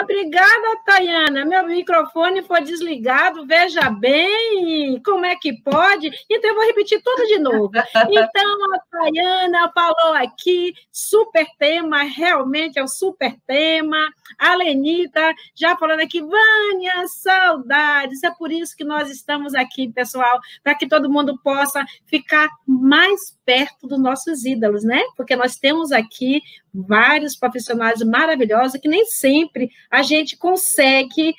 Obrigada, Tayana. Meu microfone foi desligado, veja bem, como é que pode? Então, eu vou repetir tudo de novo. Então, a Tayana falou aqui, super tema, realmente é o super tema. A Lenita já falando aqui, Vânia, saudades. É por isso que nós estamos aqui, pessoal, para que todo mundo possa ficar mais perto dos nossos ídolos, né? Porque nós temos aqui vários profissionais maravilhosos que nem sempre a gente consegue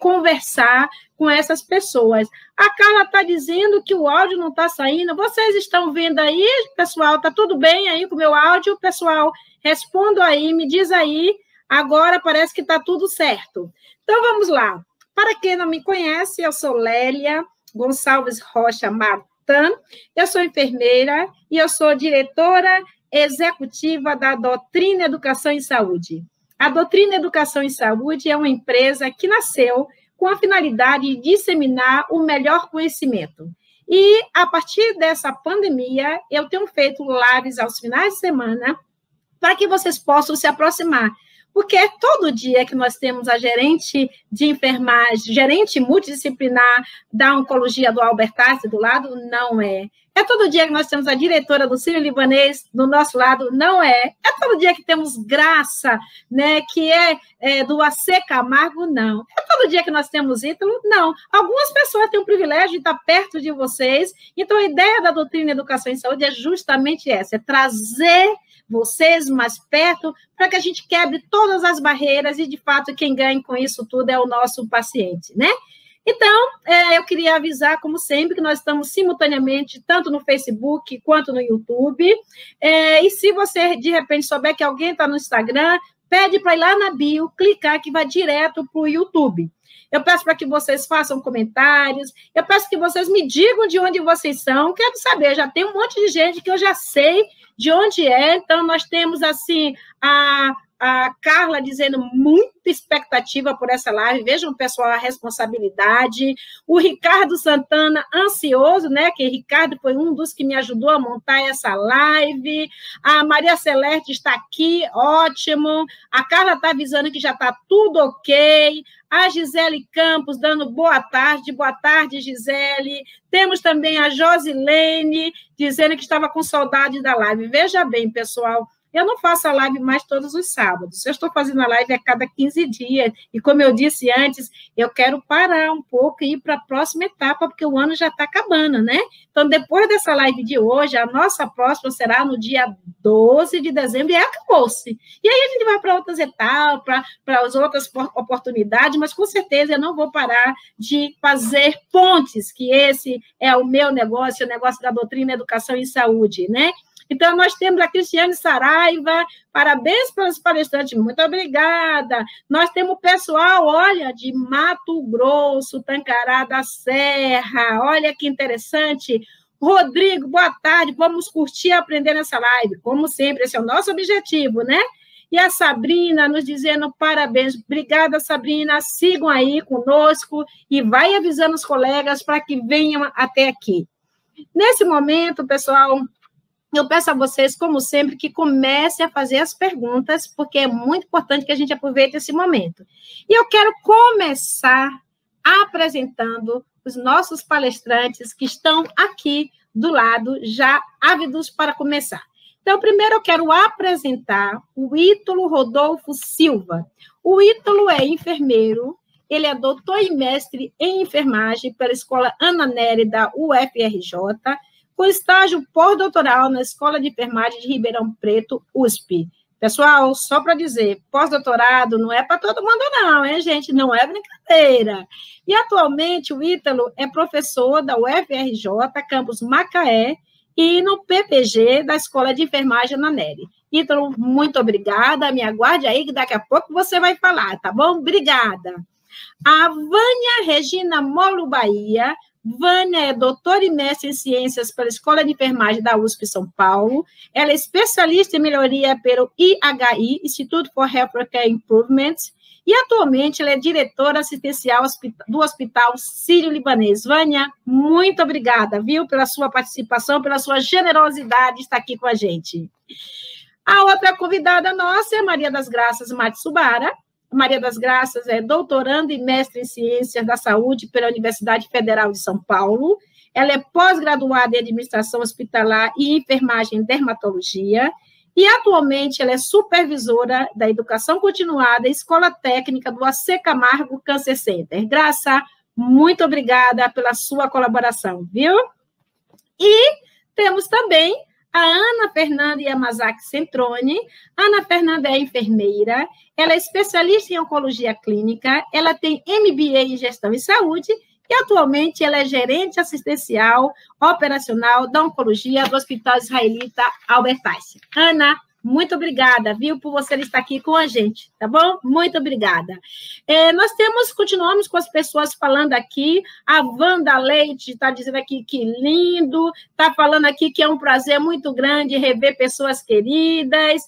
conversar com essas pessoas. A Carla está dizendo que o áudio não está saindo. Vocês estão vendo aí, pessoal? Está tudo bem aí com o meu áudio? Pessoal, respondo aí, me diz aí. Agora parece que está tudo certo. Então, vamos lá. Para quem não me conhece, eu sou Lélia Gonçalves Rocha Martã, eu sou enfermeira e eu sou diretora executiva da Doutrina Educação em Saúde. A Doutrina Educação em Saúde é uma empresa que nasceu com a finalidade de disseminar o melhor conhecimento. E, a partir dessa pandemia, eu tenho feito lives aos finais de semana para que vocês possam se aproximar. Porque é todo dia que nós temos a gerente de enfermagem, gerente multidisciplinar da oncologia do Albert Einstein do lado? Não é. É todo dia que nós temos a diretora do Sírio-Libanês do nosso lado? Não é. É todo dia que temos Graça, né, que é do AC Camargo? Não. É todo dia que nós temos Ítalo? Não. Algumas pessoas têm o privilégio de estar perto de vocês. Então, a ideia da Doutrina Educação em Saúde é justamente essa, é trazer vocês mais perto, para que a gente quebre todas as barreiras e, de fato, quem ganha com isso tudo é o nosso paciente, né? Então, eu queria avisar, como sempre, que nós estamos simultaneamente, tanto no Facebook quanto no YouTube, e se você, de repente, souber que alguém está no Instagram, pede para ir lá na bio, clicar, que vai direto para o YouTube. Eu peço para que vocês façam comentários, eu peço que vocês me digam de onde vocês são, quero saber, já tem um monte de gente que eu já sei de onde é, então nós temos, assim, a Carla dizendo muita expectativa por essa live, vejam, pessoal, a responsabilidade, o Ricardo Santana, ansioso, né, que Ricardo foi um dos que me ajudou a montar essa live, a Maria Celeste está aqui, ótimo, a Carla está avisando que já está tudo ok, a Gisele Campos dando boa tarde, Gisele, temos também a Josilene dizendo que estava com saudade da live, veja bem, pessoal, eu não faço a live mais todos os sábados. Eu estou fazendo a live a cada 15 dias. E, como eu disse antes, eu quero parar um pouco e ir para a próxima etapa, porque o ano já está acabando, né? Então, depois dessa live de hoje, a nossa próxima será no dia 12 de dezembro, e acabou-se. E aí a gente vai para outras etapas, para as outras oportunidades, mas, com certeza, eu não vou parar de fazer pontes, que esse é o meu negócio, o negócio da Doutrina Educação e Saúde, né? Então, nós temos a Cristiane Saraiva, parabéns pelos palestrantes, muito obrigada. Nós temos o pessoal, olha, de Mato Grosso, Tancará da Serra, olha que interessante. Rodrigo, boa tarde, vamos curtir e aprender nessa live, como sempre, esse é o nosso objetivo, né? E a Sabrina nos dizendo parabéns, obrigada, Sabrina, sigam aí conosco e vai avisando os colegas para que venham até aqui. Nesse momento, pessoal, eu peço a vocês, como sempre, que comecem a fazer as perguntas, porque é muito importante que a gente aproveite esse momento. E eu quero começar apresentando os nossos palestrantes que estão aqui do lado, já ávidos para começar. Então, primeiro eu quero apresentar o Ítalo Rodolfo Silva. O Ítalo é enfermeiro, ele é doutor e mestre em enfermagem pela Escola Ana Nery da UFRJ, com estágio pós-doutoral na Escola de Enfermagem de Ribeirão Preto, USP. Pessoal, só para dizer, pós-doutorado não é para todo mundo não, hein, gente? Não é brincadeira. E, atualmente, o Ítalo é professor da UFRJ, campus Macaé, e no PPG da Escola de Enfermagem Ana Nery. Ítalo, muito obrigada, me aguarde aí, que daqui a pouco você vai falar, tá bom? Obrigada. A Vânia Regina Molo Bahia. Vânia é doutora e mestre em ciências pela Escola de Enfermagem da USP São Paulo. Ela é especialista em melhoria pelo IHI, Institute for Healthcare Improvement, e atualmente ela é diretora assistencial do Hospital Sírio-Libanês. Vânia, muito obrigada, viu, pela sua participação, pela sua generosidade de estar aqui com a gente. A outra convidada nossa é Maria das Graças Matsubara. Maria das Graças é doutoranda e mestre em Ciências da Saúde pela Universidade Federal de São Paulo. Ela é pós-graduada em Administração Hospitalar e Enfermagem e Dermatologia. E, atualmente, ela é supervisora da Educação Continuada e Escola Técnica do AC Camargo Cancer Center. Graça, muito obrigada pela sua colaboração, viu? E temos também a Ana Fernanda Yamazaki Centrone. Ana Fernanda é enfermeira, ela é especialista em oncologia clínica, ela tem MBA em Gestão e Saúde e, atualmente, ela é gerente assistencial operacional da oncologia do Hospital Israelita Albert Einstein. Ana, muito obrigada, viu, por você estar aqui com a gente, tá bom? Muito obrigada. Continuamos com as pessoas falando aqui, a Wanda Leite está dizendo aqui que lindo, está falando aqui que é um prazer muito grande rever pessoas queridas,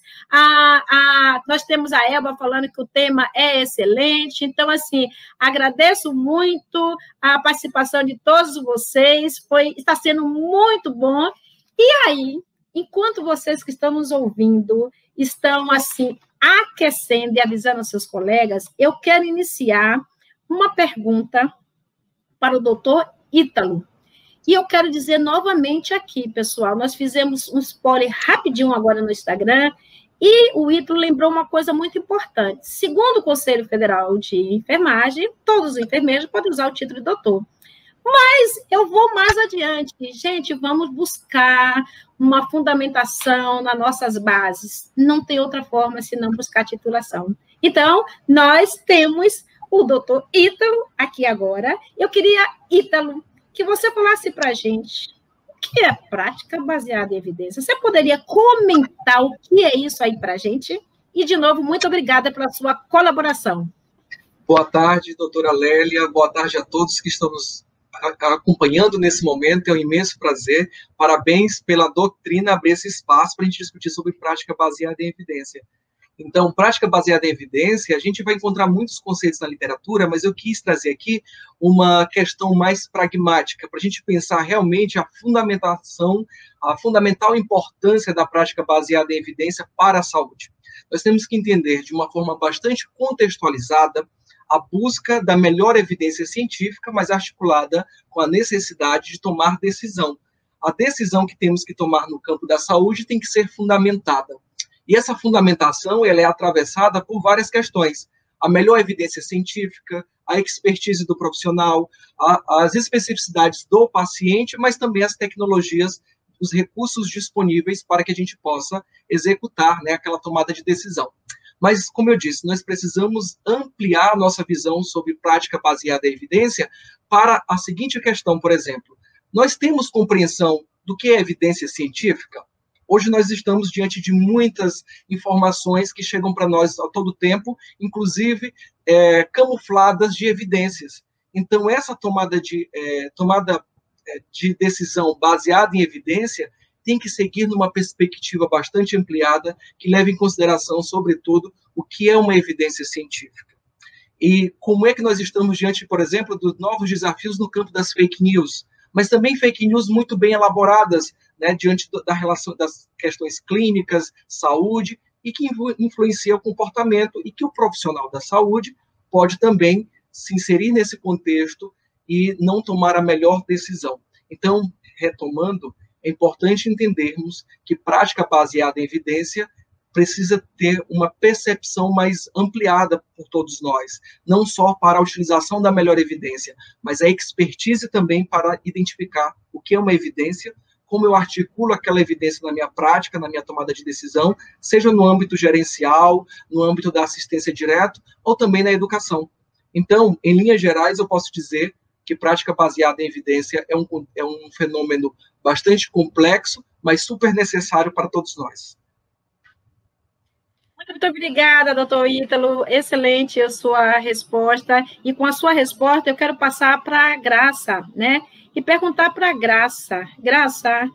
nós temos a Elba falando que o tema é excelente, então, assim, agradeço muito a participação de todos vocês, está sendo muito bom, e aí, enquanto vocês que estão nos ouvindo estão, assim, aquecendo e avisando aos seus colegas, eu quero iniciar uma pergunta para o doutor Ítalo. E eu quero dizer novamente aqui, pessoal, nós fizemos um spoiler rapidinho agora no Instagram, e o Ítalo lembrou uma coisa muito importante. Segundo o Conselho Federal de Enfermagem, todos os enfermeiros podem usar o título de doutor. Mas eu vou mais adiante. Gente, vamos buscar uma fundamentação nas nossas bases. Não tem outra forma senão buscar titulação. Então, nós temos o doutor Ítalo aqui agora. Eu queria, Ítalo, que você falasse para a gente o que é prática baseada em evidência. Você poderia comentar o que é isso aí para a gente? E, de novo, muito obrigada pela sua colaboração. Boa tarde, doutora Lélia. Boa tarde a todos que estão nos acompanhando nesse momento, é um imenso prazer. Parabéns pela doutrina abrir esse espaço para a gente discutir sobre prática baseada em evidência. Então, prática baseada em evidência, a gente vai encontrar muitos conceitos na literatura, mas eu quis trazer aqui uma questão mais pragmática, para a gente pensar realmente a fundamentação, a fundamental importância da prática baseada em evidência para a saúde. Nós temos que entender de uma forma bastante contextualizada a busca da melhor evidência científica, mas articulada com a necessidade de tomar decisão. A decisão que temos que tomar no campo da saúde tem que ser fundamentada. E essa fundamentação ela é atravessada por várias questões. A melhor evidência científica, a expertise do profissional, as especificidades do paciente, mas também as tecnologias, os recursos disponíveis para que a gente possa executar, né, aquela tomada de decisão. Mas, como eu disse, nós precisamos ampliar a nossa visão sobre prática baseada em evidência para a seguinte questão, por exemplo. Nós temos compreensão do que é evidência científica? Hoje nós estamos diante de muitas informações que chegam para nós a todo tempo, inclusive camufladas de evidências. Então, essa tomada de decisão baseada em evidência tem que seguir numa perspectiva bastante ampliada, que leve em consideração, sobretudo, o que é uma evidência científica. E como é que nós estamos diante, por exemplo, dos novos desafios no campo das fake news, mas também fake news muito bem elaboradas, né, diante da relação das questões clínicas, saúde, e que influencia o comportamento, e que o profissional da saúde pode também se inserir nesse contexto e não tomar a melhor decisão. Então, retomando, é importante entendermos que prática baseada em evidência precisa ter uma percepção mais ampliada por todos nós, não só para a utilização da melhor evidência, mas a expertise também para identificar o que é uma evidência, como eu articulo aquela evidência na minha prática, na minha tomada de decisão, seja no âmbito gerencial, no âmbito da assistência direta, ou também na educação. Então, em linhas gerais, eu posso dizer que prática baseada em evidência é um fenômeno bastante complexo, mas super necessário para todos nós. Muito obrigada, doutor Ítalo. Excelente a sua resposta. E com a sua resposta, eu quero passar para a Graça, né? E perguntar para a Graça. Graça,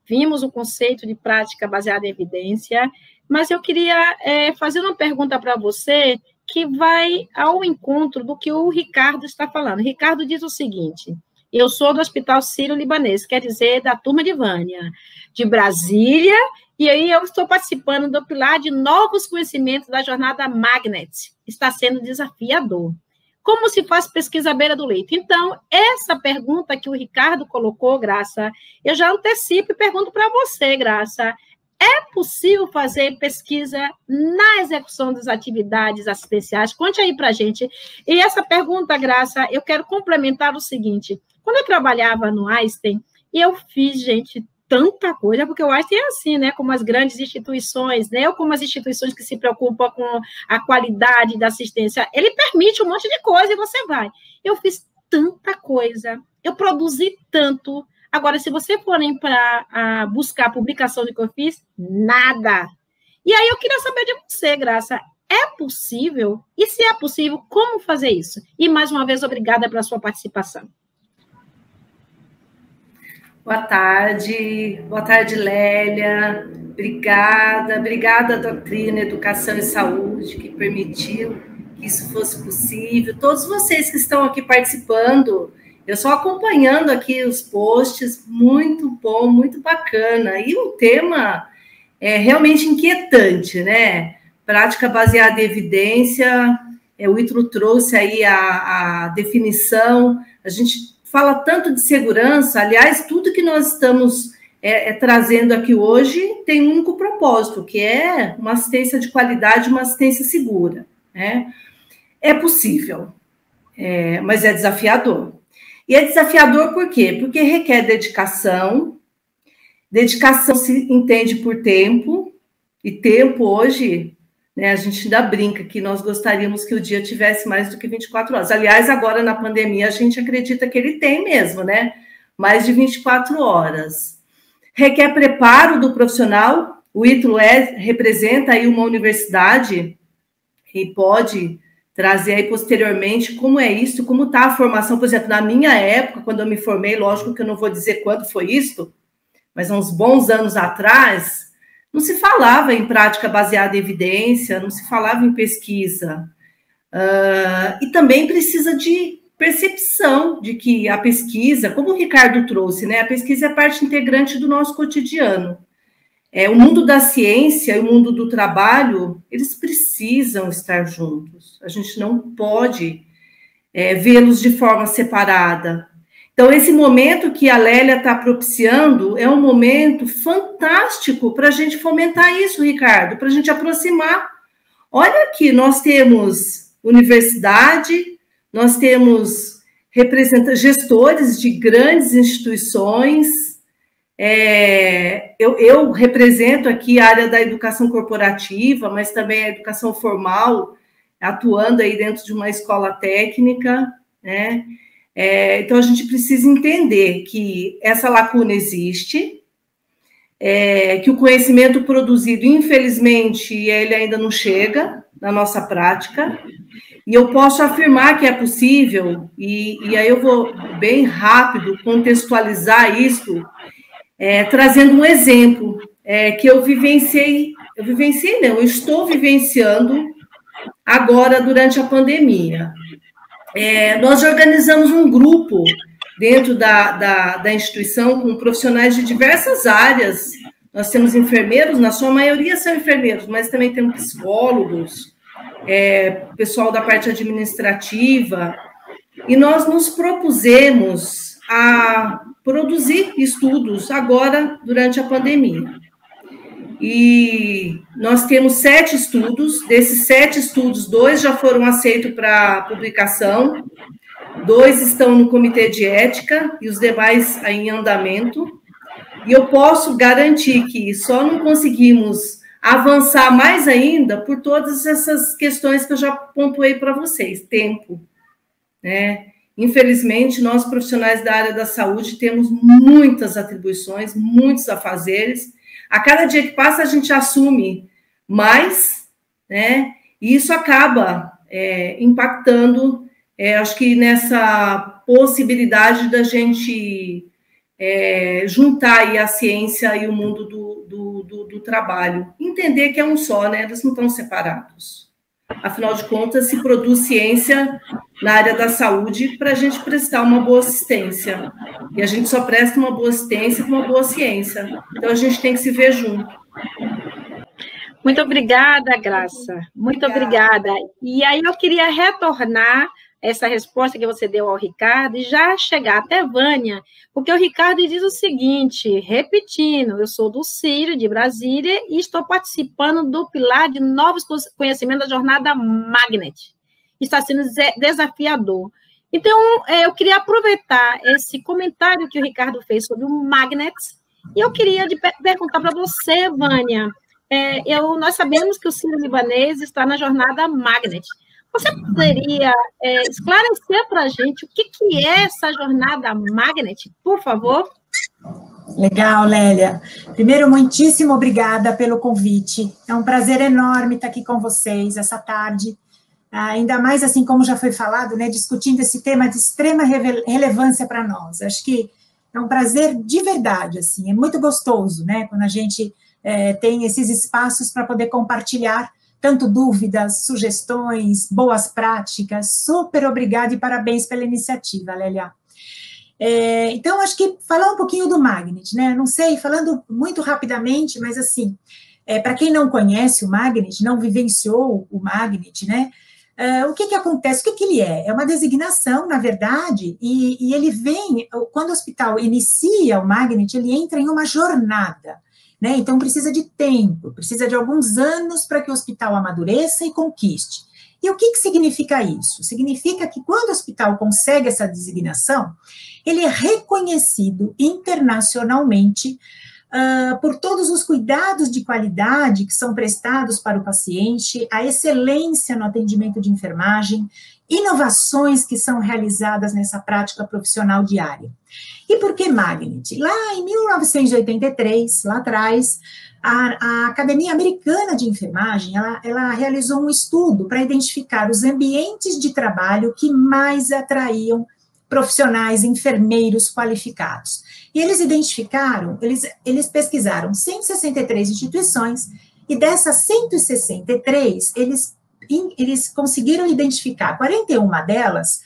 vimos o conceito de prática baseada em evidência, mas eu queria fazer uma pergunta para você que vai ao encontro do que o Ricardo está falando. O Ricardo diz o seguinte: eu sou do Hospital Sírio-Libanês, quer dizer, da turma de Vânia, de Brasília, E aí eu estou participando do pilar de novos conhecimentos da jornada Magnet. Está sendo desafiador. Como se faz pesquisa à beira do leito? Então, essa pergunta que o Ricardo colocou, Graça, eu já antecipo e pergunto para você, Graça. É possível fazer pesquisa na execução das atividades assistenciais? Conte aí para a gente. E essa pergunta, Graça, eu quero complementar o seguinte. Quando eu trabalhava no Einstein, eu fiz, gente, tanta coisa, porque o Einstein é assim, né? Como as grandes instituições, né? Ou como as instituições que se preocupam com a qualidade da assistência. Ele permite um monte de coisa e você vai. Eu fiz tanta coisa, eu produzi tanto. Agora, se você forem para buscar a publicação do que eu fiz, nada. E aí eu queria saber de você, Graça, é possível? E se é possível, como fazer isso? E, mais uma vez, obrigada pela sua participação. Boa tarde, Lélia. Obrigada, doutrina, Educação e Saúde, que permitiu que isso fosse possível. Todos vocês que estão aqui participando, eu só acompanhando aqui os posts, muito bom, muito bacana. E um tema realmente inquietante, né? Prática baseada em evidência, o Ítalo trouxe aí a definição, a gente fala tanto de segurança, aliás, tudo que nós estamos trazendo aqui hoje tem um único propósito, que é uma assistência de qualidade, uma assistência segura, né? É possível, mas é desafiador. E é desafiador por quê? Porque requer dedicação se entende por tempo, e tempo hoje, né, a gente ainda brinca que nós gostaríamos que o dia tivesse mais do que 24 horas. Aliás, agora na pandemia a gente acredita que ele tem mesmo, né? Mais de 24 horas. Requer preparo do profissional, o Ítalo representa aí uma universidade e pode trazer aí posteriormente como é isso, como está a formação. Por exemplo, na minha época, quando eu me formei, lógico que eu não vou dizer quando foi isso, mas há uns bons anos atrás, não se falava em prática baseada em evidência, não se falava em pesquisa. E também precisa de percepção de que a pesquisa, como o Ricardo trouxe, né, a pesquisa é parte integrante do nosso cotidiano. O mundo da ciência e o mundo do trabalho, eles precisam estar juntos. A gente não pode vê-los de forma separada. Então, esse momento que a Lélia está propiciando é um momento fantástico para a gente fomentar isso, Ricardo, para a gente aproximar. Olha aqui, nós temos universidade, nós temos gestores de grandes instituições. Eu represento aqui a área da educação corporativa, mas também a educação formal, atuando aí dentro de uma escola técnica, né? Então, a gente precisa entender que essa lacuna existe, que o conhecimento produzido, infelizmente, ele ainda não chega na nossa prática, e eu posso afirmar que é possível, e aí eu vou bem rápido contextualizar isso, trazendo um exemplo que eu estou vivenciando agora durante a pandemia. Nós organizamos um grupo dentro da instituição com profissionais de diversas áreas. Nós temos enfermeiros, na sua maioria são enfermeiros, mas também temos psicólogos, pessoal da parte administrativa, e nós nos propusemos a produzir estudos agora durante a pandemia. E nós temos 7 estudos, desses 7 estudos, 2 já foram aceitos para publicação, 2 estão no comitê de ética e os demais em andamento. E eu posso garantir que só não conseguimos avançar mais ainda por todas essas questões que eu já pontuei para vocês. Tempo, né? Infelizmente, nós profissionais da área da saúde temos muitas atribuições, muitos afazeres. A cada dia que passa, a gente assume mais, né? E isso acaba impactando, acho que nessa possibilidade da gente juntar aí a ciência e o mundo do trabalho. Entender que é um só, né? Eles não estão separados. Afinal de contas, se produz ciência na área da saúde para a gente prestar uma boa assistência. E a gente só presta uma boa assistência com uma boa ciência. Então, a gente tem que se ver junto. Muito obrigada, Graça. Muito obrigada. E aí eu queria retornar essa resposta que você deu ao Ricardo e já chegar até Vânia, porque o Ricardo diz o seguinte, repetindo, eu sou do CIRO, de Brasília, e estou participando do pilar de novos conhecimentos da jornada Magnet. Está sendo desafiador. Então, eu queria aproveitar esse comentário que o Ricardo fez sobre o Magnet, e eu queria perguntar para você, Vânia, nós sabemos que o Sírio-Libanês está na jornada Magnet. Você poderia esclarecer para a gente o que é essa jornada Magnet, por favor? Legal, Lélia. Primeiro, muitíssimo obrigada pelo convite. É um prazer enorme estar aqui com vocês essa tarde. Ainda mais, assim como já foi falado, né, discutindo esse tema de extrema relevância para nós. Acho que é um prazer de verdade, assim, é muito gostoso, né, quando a gente tem esses espaços para poder compartilhar tanto dúvidas, sugestões, boas práticas. Super obrigada e parabéns pela iniciativa, Lélia. Então, acho que falar um pouquinho do Magnet, né? Não sei, falando muito rapidamente, mas assim, para quem não conhece o Magnet, não vivenciou o Magnet, né? O que acontece? O que ele é? É uma designação, na verdade, e ele vem, quando o hospital inicia o Magnet, ele entra em uma jornada, né? Então, precisa de tempo, precisa de alguns anos para que o hospital amadureça e conquiste. E o que significa isso? Significa que quando o hospital consegue essa designação, ele é reconhecido internacionalmente por todos os cuidados de qualidade que são prestados para o paciente, a excelência no atendimento de enfermagem, inovações que são realizadas nessa prática profissional diária. E por que Magnet? Lá em 1983, lá atrás, a Academia Americana de Enfermagem, ela realizou um estudo para identificar os ambientes de trabalho que mais atraíam profissionais, enfermeiros qualificados. E eles identificaram, eles pesquisaram 163 instituições, e dessas 163, eles conseguiram identificar 41 delas,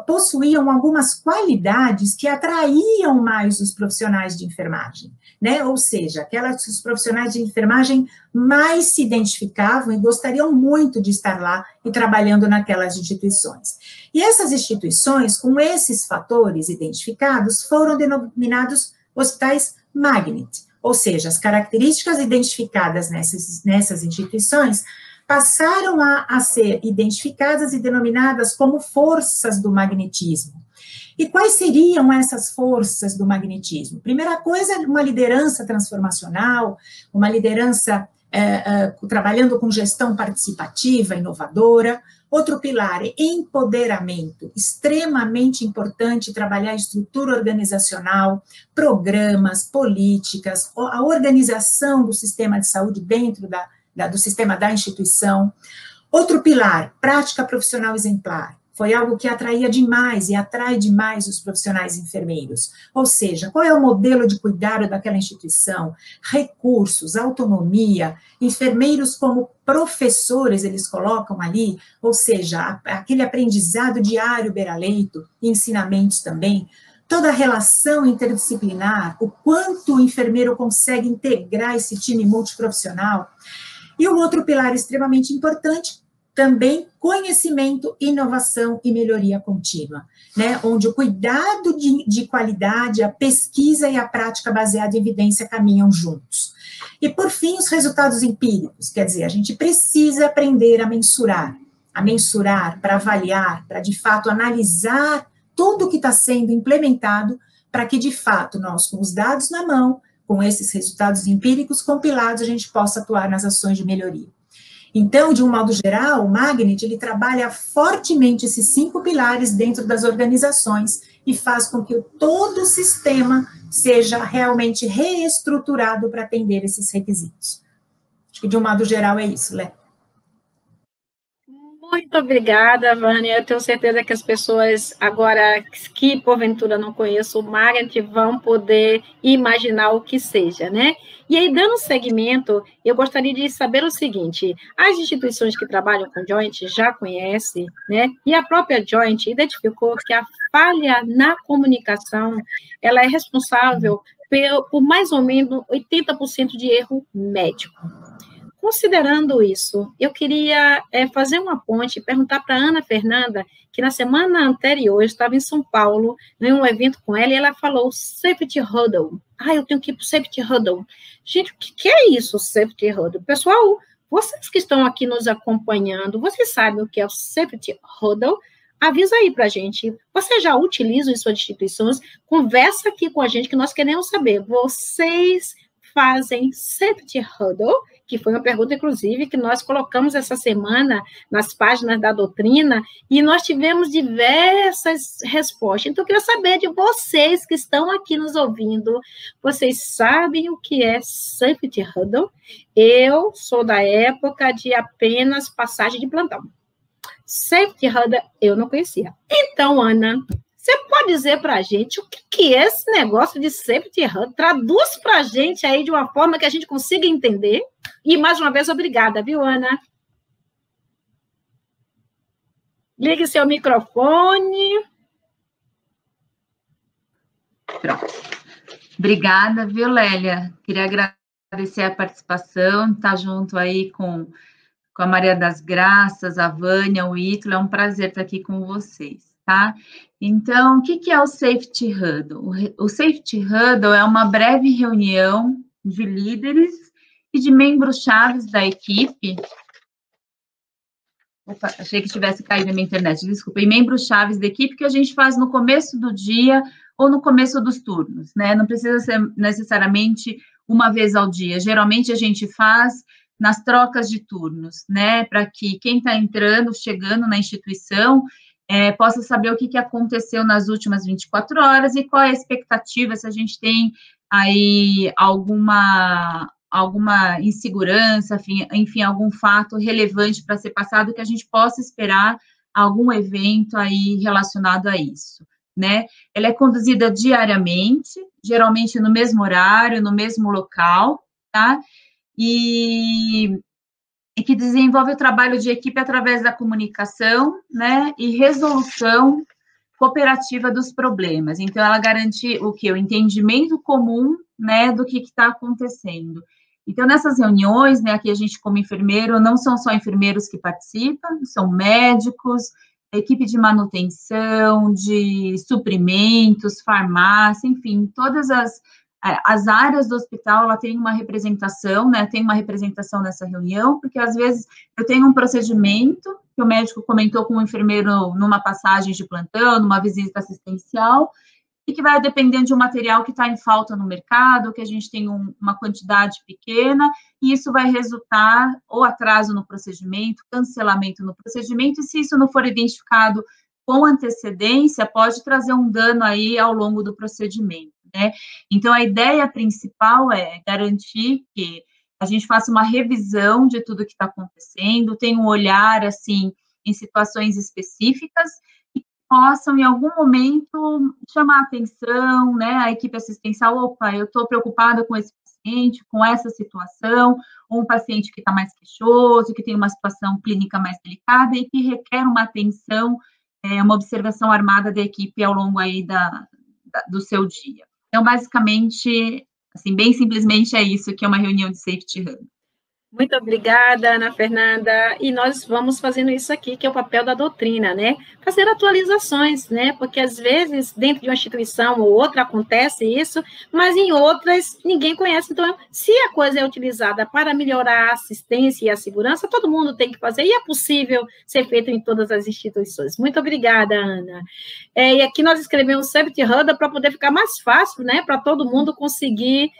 possuíam algumas qualidades que atraíam mais os profissionais de enfermagem, né? Ou seja, os profissionais de enfermagem mais se identificavam e gostariam muito de estar lá e trabalhando naquelas instituições. E essas instituições, com esses fatores identificados, foram denominados hospitais Magnet, ou seja, as características identificadas nessas instituições passaram a ser identificadas e denominadas como forças do magnetismo. E quais seriam essas forças do magnetismo? Primeira coisa, uma liderança transformacional, uma liderança trabalhando com gestão participativa, inovadora. Outro pilar é empoderamento, extremamente importante trabalhar a estrutura organizacional, programas, políticas, a organização do sistema de saúde dentro do sistema da instituição. Outro pilar, prática profissional exemplar, foi algo que atraía demais e atrai demais os profissionais enfermeiros. Ou seja, qual é o modelo de cuidado daquela instituição? Recursos, autonomia, enfermeiros como professores eles colocam ali, ou seja, aquele aprendizado diário beira-leito, ensinamentos também, toda a relação interdisciplinar, o quanto o enfermeiro consegue integrar esse time multiprofissional. E o outro pilar extremamente importante, também conhecimento, inovação e melhoria contínua, né? Onde o cuidado de qualidade, a pesquisa e a prática baseada em evidência caminham juntos. E, por fim, os resultados empíricos, quer dizer, a gente precisa aprender a mensurar para avaliar, para, de fato, analisar tudo que está sendo implementado para que, de fato, nós, com os dados na mão, com esses resultados empíricos compilados, a gente possa atuar nas ações de melhoria. Então, de um modo geral, o Magnet, ele trabalha fortemente esses 5 pilares dentro das organizações e faz com que todo o sistema seja realmente reestruturado para atender esses requisitos. Acho que, de um modo geral, é isso, Lé. Muito obrigada, Vânia. Eu tenho certeza que as pessoas agora que porventura não conhecem o Magnet vão poder imaginar o que seja, né? E aí, dando seguimento, eu gostaria de saber o seguinte: as instituições que trabalham com Joint já conhecem, né? E a própria Joint identificou que a falha na comunicação, ela é responsável por mais ou menos 80% de erro médico. Considerando isso, eu queria fazer uma ponte e perguntar para a Ana Fernanda, que na semana anterior eu estava em São Paulo, em um evento com ela, e ela falou Safety Huddle. Eu tenho que ir para o Safety Huddle. Gente, o que é isso, Safety Huddle? Pessoal, vocês que estão aqui nos acompanhando, vocês sabem o que é o Safety Huddle? Avisa aí para a gente. Você já utiliza em suas instituições? Conversa aqui com a gente, que nós queremos saber. Vocês fazem Safety Huddle? Que foi uma pergunta, inclusive, que nós colocamos essa semana nas páginas da doutrina, e nós tivemos diversas respostas. Então, eu queria saber de vocês que estão aqui nos ouvindo, vocês sabem o que é Safety Huddle? Eu sou da época de apenas passagem de plantão. Safety Huddle eu não conhecia. Então, Ana, você pode dizer para a gente o que é esse negócio de Safety Huddle? Traduz para a gente aí de uma forma que a gente consiga entender. E, mais uma vez, obrigada, viu, Ana? Ligue seu microfone. Pronto. Obrigada, viu, Lélia? Queria agradecer a participação, estar junto aí com a Maria das Graças, a Vânia, o Ítalo. É um prazer estar aqui com vocês, tá? Então, o que é o Safety Huddle? O Safety Huddle é uma breve reunião de líderes e de membros-chaves da equipe. Opa, achei que tivesse caído a minha internet, desculpa. E membros-chaves da equipe que a gente faz no começo do dia ou no começo dos turnos, né? Não precisa ser necessariamente uma vez ao dia. Geralmente a gente faz nas trocas de turnos, né? Para que quem está entrando, chegando na instituição, possa saber o que aconteceu nas últimas 24 horas e qual é a expectativa, se a gente tem aí alguma insegurança, enfim, algum fato relevante para ser passado, que a gente possa esperar algum evento aí relacionado a isso, né? Ela é conduzida diariamente, geralmente no mesmo horário, no mesmo local, tá? E que desenvolve o trabalho de equipe através da comunicação, né? E resolução cooperativa dos problemas. Então, ela garante o quê? O entendimento comum, né, do que está acontecendo. Então, nessas reuniões, né, aqui a gente, como enfermeiro, não são só enfermeiros que participam, são médicos, equipe de manutenção, de suprimentos, farmácia, enfim, todas as áreas do hospital, ela tem uma representação, né, tem uma representação nessa reunião, porque às vezes eu tenho um procedimento que o médico comentou com o enfermeiro numa passagem de plantão, numa visita assistencial, e que vai dependendo de um material que está em falta no mercado, que a gente tem uma quantidade pequena, e isso vai resultar ou atraso no procedimento, cancelamento no procedimento, e se isso não for identificado com antecedência, pode trazer um dano aí ao longo do procedimento, né? Então, a ideia principal é garantir que a gente faça uma revisão de tudo que está acontecendo, tenha um olhar, assim, em situações específicas, possam, em algum momento, chamar a atenção, né, a equipe assistencial, opa, eu estou preocupada com esse paciente, com essa situação, ou um paciente que está mais queixoso, que tem uma situação clínica mais delicada e que requer uma atenção, uma observação armada da equipe ao longo aí do seu dia. Então, basicamente, assim, bem simplesmente é isso que é uma reunião de Safety Huddle. Muito obrigada, Ana Fernanda. E nós vamos fazendo isso aqui, que é o papel da doutrina, né? Fazer atualizações, né? Porque, às vezes, dentro de uma instituição ou outra acontece isso, mas em outras ninguém conhece. Então, se a coisa é utilizada para melhorar a assistência e a segurança, todo mundo tem que fazer, e é possível ser feito em todas as instituições. Muito obrigada, Ana. E aqui nós escrevemos Safety Huddle para poder ficar mais fácil, né? Para todo mundo conseguir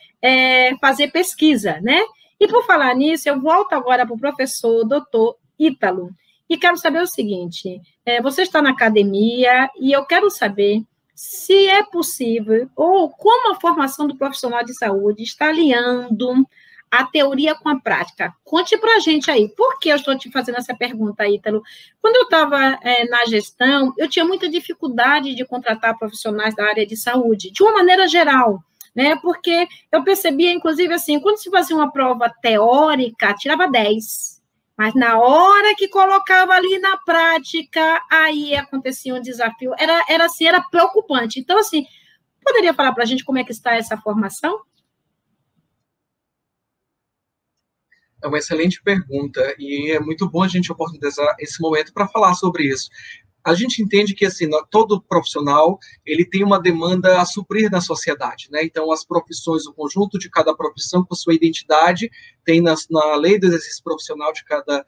fazer pesquisa, né? E, por falar nisso, eu volto agora para o professor doutor Ítalo, e quero saber o seguinte, você está na academia, e eu quero saber se é possível, ou como a formação do profissional de saúde está alinhando a teoria com a prática. Conte para a gente aí, por que eu estou te fazendo essa pergunta, Ítalo? Quando eu estava na gestão, eu tinha muita dificuldade de contratar profissionais da área de saúde, de uma maneira geral, né? Porque eu percebia, inclusive, assim, quando se fazia uma prova teórica, tirava 10, mas na hora que colocava ali na prática, aí acontecia um desafio, era assim, era preocupante. Então, assim, poderia falar para a gente como é que está essa formação? É uma excelente pergunta, e é muito bom a gente oportunizar esse momento para falar sobre isso. A gente entende que, assim, todo profissional, ele tem uma demanda a suprir na sociedade, né? Então, as profissões, o conjunto de cada profissão com sua identidade, tem na lei do exercício profissional de cada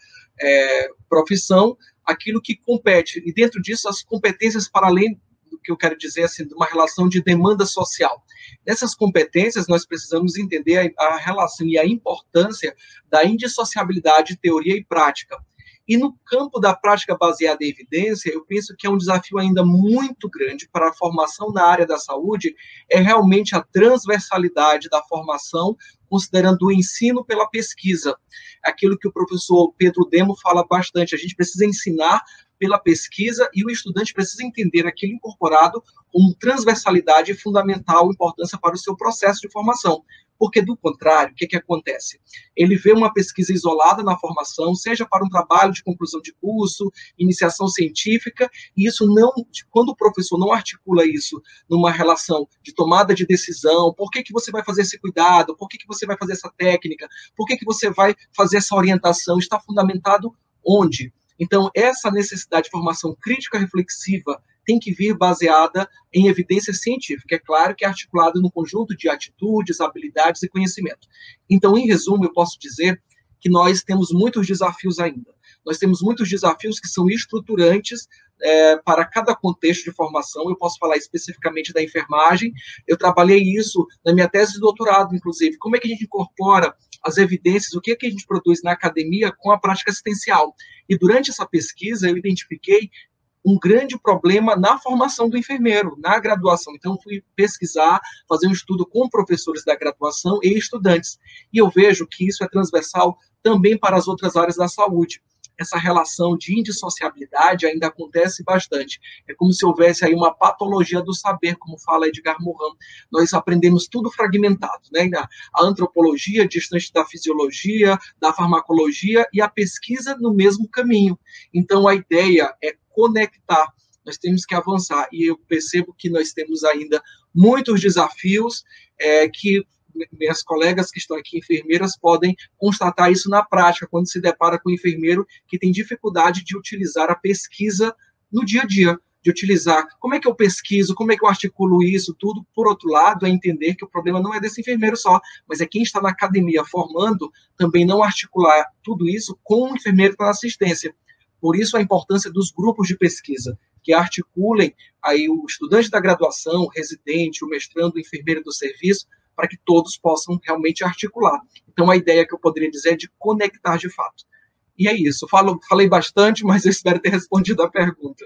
profissão, aquilo que compete, e dentro disso, as competências para além do que eu quero dizer, assim, de uma relação de demanda social. Nessas competências, nós precisamos entender a relação e a importância da indissociabilidade de teoria e prática. E no campo da prática baseada em evidência, eu penso que é um desafio ainda muito grande para a formação na área da saúde, é realmente a transversalidade da formação, considerando o ensino pela pesquisa. Aquilo que o professor Pedro Demo fala bastante, a gente precisa ensinar pela pesquisa e o estudante precisa entender aquilo incorporado como transversalidade e fundamental importância para o seu processo de formação. Porque, do contrário, o que acontece? Ele vê uma pesquisa isolada na formação, seja para um trabalho de conclusão de curso, iniciação científica, e isso não, quando o professor não articula isso numa relação de tomada de decisão, por que você vai fazer esse cuidado, por que você vai fazer essa técnica, por que você vai fazer essa orientação, está fundamentado onde? Então, essa necessidade de formação crítica reflexiva tem que vir baseada em evidência científica. É claro que é articulado no conjunto de atitudes, habilidades e conhecimento. Então, em resumo, eu posso dizer que nós temos muitos desafios ainda. Nós temos muitos desafios que são estruturantes para cada contexto de formação. Eu posso falar especificamente da enfermagem. Eu trabalhei isso na minha tese de doutorado, inclusive. Como é que a gente incorpora as evidências, o que a gente produz na academia com a prática assistencial? E durante essa pesquisa, eu identifiquei um grande problema na formação do enfermeiro, na graduação. Então, fui pesquisar, fazer um estudo com professores da graduação e estudantes. E eu vejo que isso é transversal também para as outras áreas da saúde. Essa relação de indissociabilidade ainda acontece bastante. É como se houvesse aí uma patologia do saber, como fala Edgar Morin. Nós aprendemos tudo fragmentado, né? A antropologia distante da fisiologia, da farmacologia e a pesquisa no mesmo caminho. Então, a ideia é conectar. Nós temos que avançar. E eu percebo que nós temos ainda muitos desafios que minhas colegas que estão aqui, enfermeiras, podem constatar isso na prática, quando se depara com um enfermeiro que tem dificuldade de utilizar a pesquisa no dia a dia, de utilizar como é que eu pesquiso, como é que eu articulo isso, tudo. Por outro lado, é entender que o problema não é desse enfermeiro só, mas é quem está na academia formando, também não articular tudo isso com o enfermeiro para assistência. Por isso, a importância dos grupos de pesquisa, que articulem aí o estudante da graduação, o residente, o mestrando, o enfermeiro do serviço, para que todos possam realmente articular. Então, a ideia que eu poderia dizer é de conectar de fato. E é isso. Falei bastante, mas eu espero ter respondido a pergunta.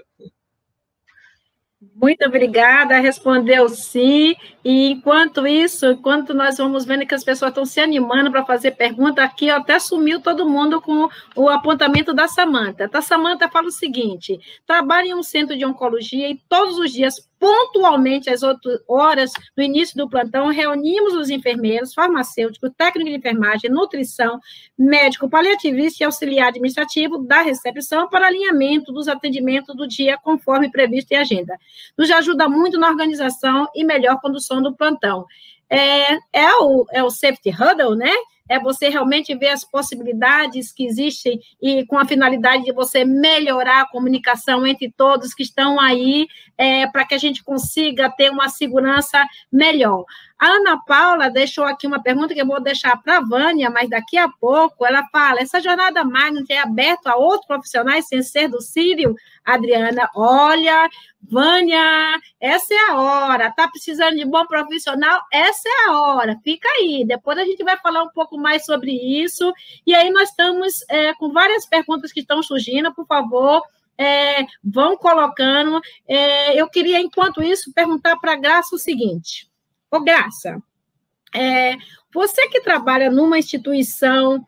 Muito obrigada, respondeu sim. E enquanto isso, enquanto nós vamos vendo que as pessoas estão se animando para fazer pergunta, aqui até sumiu todo mundo com o apontamento da Samanta. A Samanta fala o seguinte: trabalho em um centro de oncologia e todos os dias, pontualmente às 8 horas do início do plantão, reunimos os enfermeiros, farmacêuticos, técnicos de enfermagem, nutrição, médico, paliativista e auxiliar administrativo da recepção para alinhamento dos atendimentos do dia conforme previsto em agenda. Nos ajuda muito na organização e melhor condução do plantão. É o safety huddle, né? É você realmente ver as possibilidades que existem e com a finalidade de você melhorar a comunicação entre todos que estão aí, para que a gente consiga ter uma segurança melhor. A Ana Paula deixou aqui uma pergunta que eu vou deixar para a Vânia, mas daqui a pouco ela fala: essa jornada Magnus é aberta a outros profissionais sem ser do Sírio? Adriana, olha, Vânia, essa é a hora, está precisando de bom profissional? Essa é a hora, fica aí, depois a gente vai falar um pouco mais sobre isso, e aí nós estamos com várias perguntas que estão surgindo, por favor, vão colocando. Eu queria, enquanto isso, perguntar para a Graça o seguinte: ô Graça, Você que trabalha numa instituição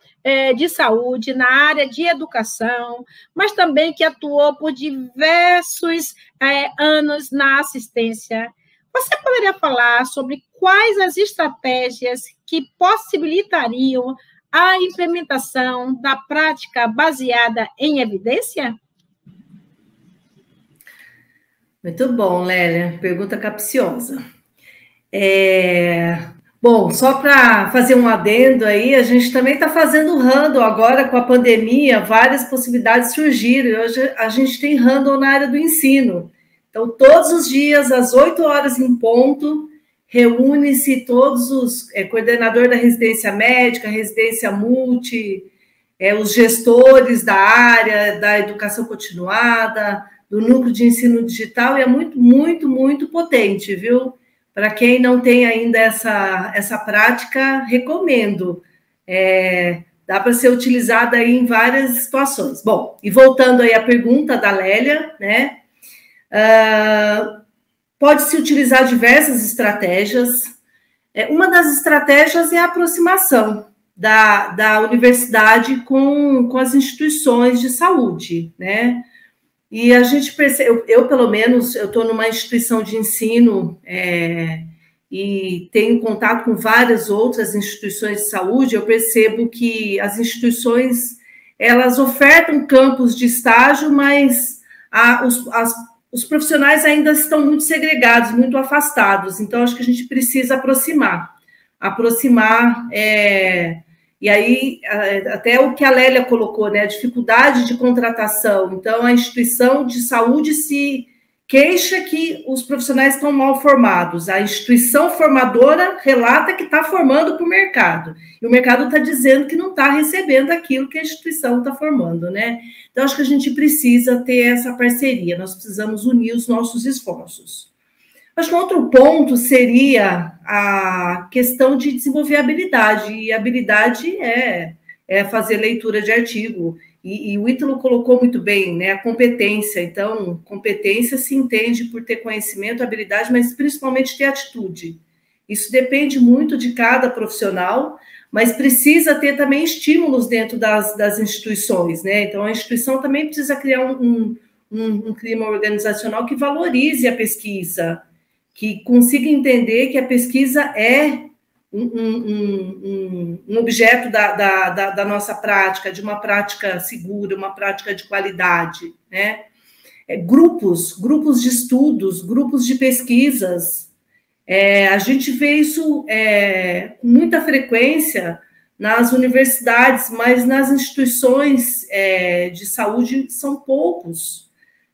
de saúde, na área de educação, mas também que atuou por diversos anos na assistência, você poderia falar sobre quais as estratégias que possibilitariam a implementação da prática baseada em evidência? Muito bom, Lélia. Pergunta capciosa. Bom, só para fazer um adendo aí, a gente também está fazendo handle agora com a pandemia, várias possibilidades surgiram, e hoje a gente tem handle na área do ensino. Então, todos os dias, às 8 horas em ponto, reúne-se todos os coordenador da residência médica, residência multi, os gestores da área da educação continuada, do núcleo de ensino digital, e é muito, muito, muito potente, viu? Para quem não tem ainda essa prática, recomendo. Dá para ser utilizada aí em várias situações. Bom, e voltando aí à pergunta da Lélia, né? Pode-se utilizar diversas estratégias. Uma das estratégias é a aproximação da universidade com as instituições de saúde, né? E a gente percebe, eu pelo menos, eu estou numa instituição de ensino e tenho contato com várias outras instituições de saúde, eu percebo que as instituições, elas ofertam campos de estágio, mas os profissionais ainda estão muito segregados, muito afastados, então acho que a gente precisa aproximar, e aí, até o que a Lélia colocou, né, a dificuldade de contratação. Então, a instituição de saúde se queixa que os profissionais estão mal formados. A instituição formadora relata que está formando para o mercado. E o mercado está dizendo que não está recebendo aquilo que a instituição está formando, né? Então, acho que a gente precisa ter essa parceria. Nós precisamos unir os nossos esforços. Acho que outro ponto seria a questão de desenvolver habilidade, e habilidade é fazer leitura de artigo, e o Ítalo colocou muito bem, né, a competência. Então, competência se entende por ter conhecimento, habilidade, mas principalmente ter atitude. Isso depende muito de cada profissional, mas precisa ter também estímulos dentro das instituições, né? Então, a instituição também precisa criar um clima organizacional que valorize a pesquisa, que consiga entender que a pesquisa é um objeto da nossa prática, de uma prática segura, uma prática de qualidade, né? Grupos de estudos, grupos de pesquisas. A gente vê isso com muita frequência nas universidades, mas nas instituições de saúde são poucos.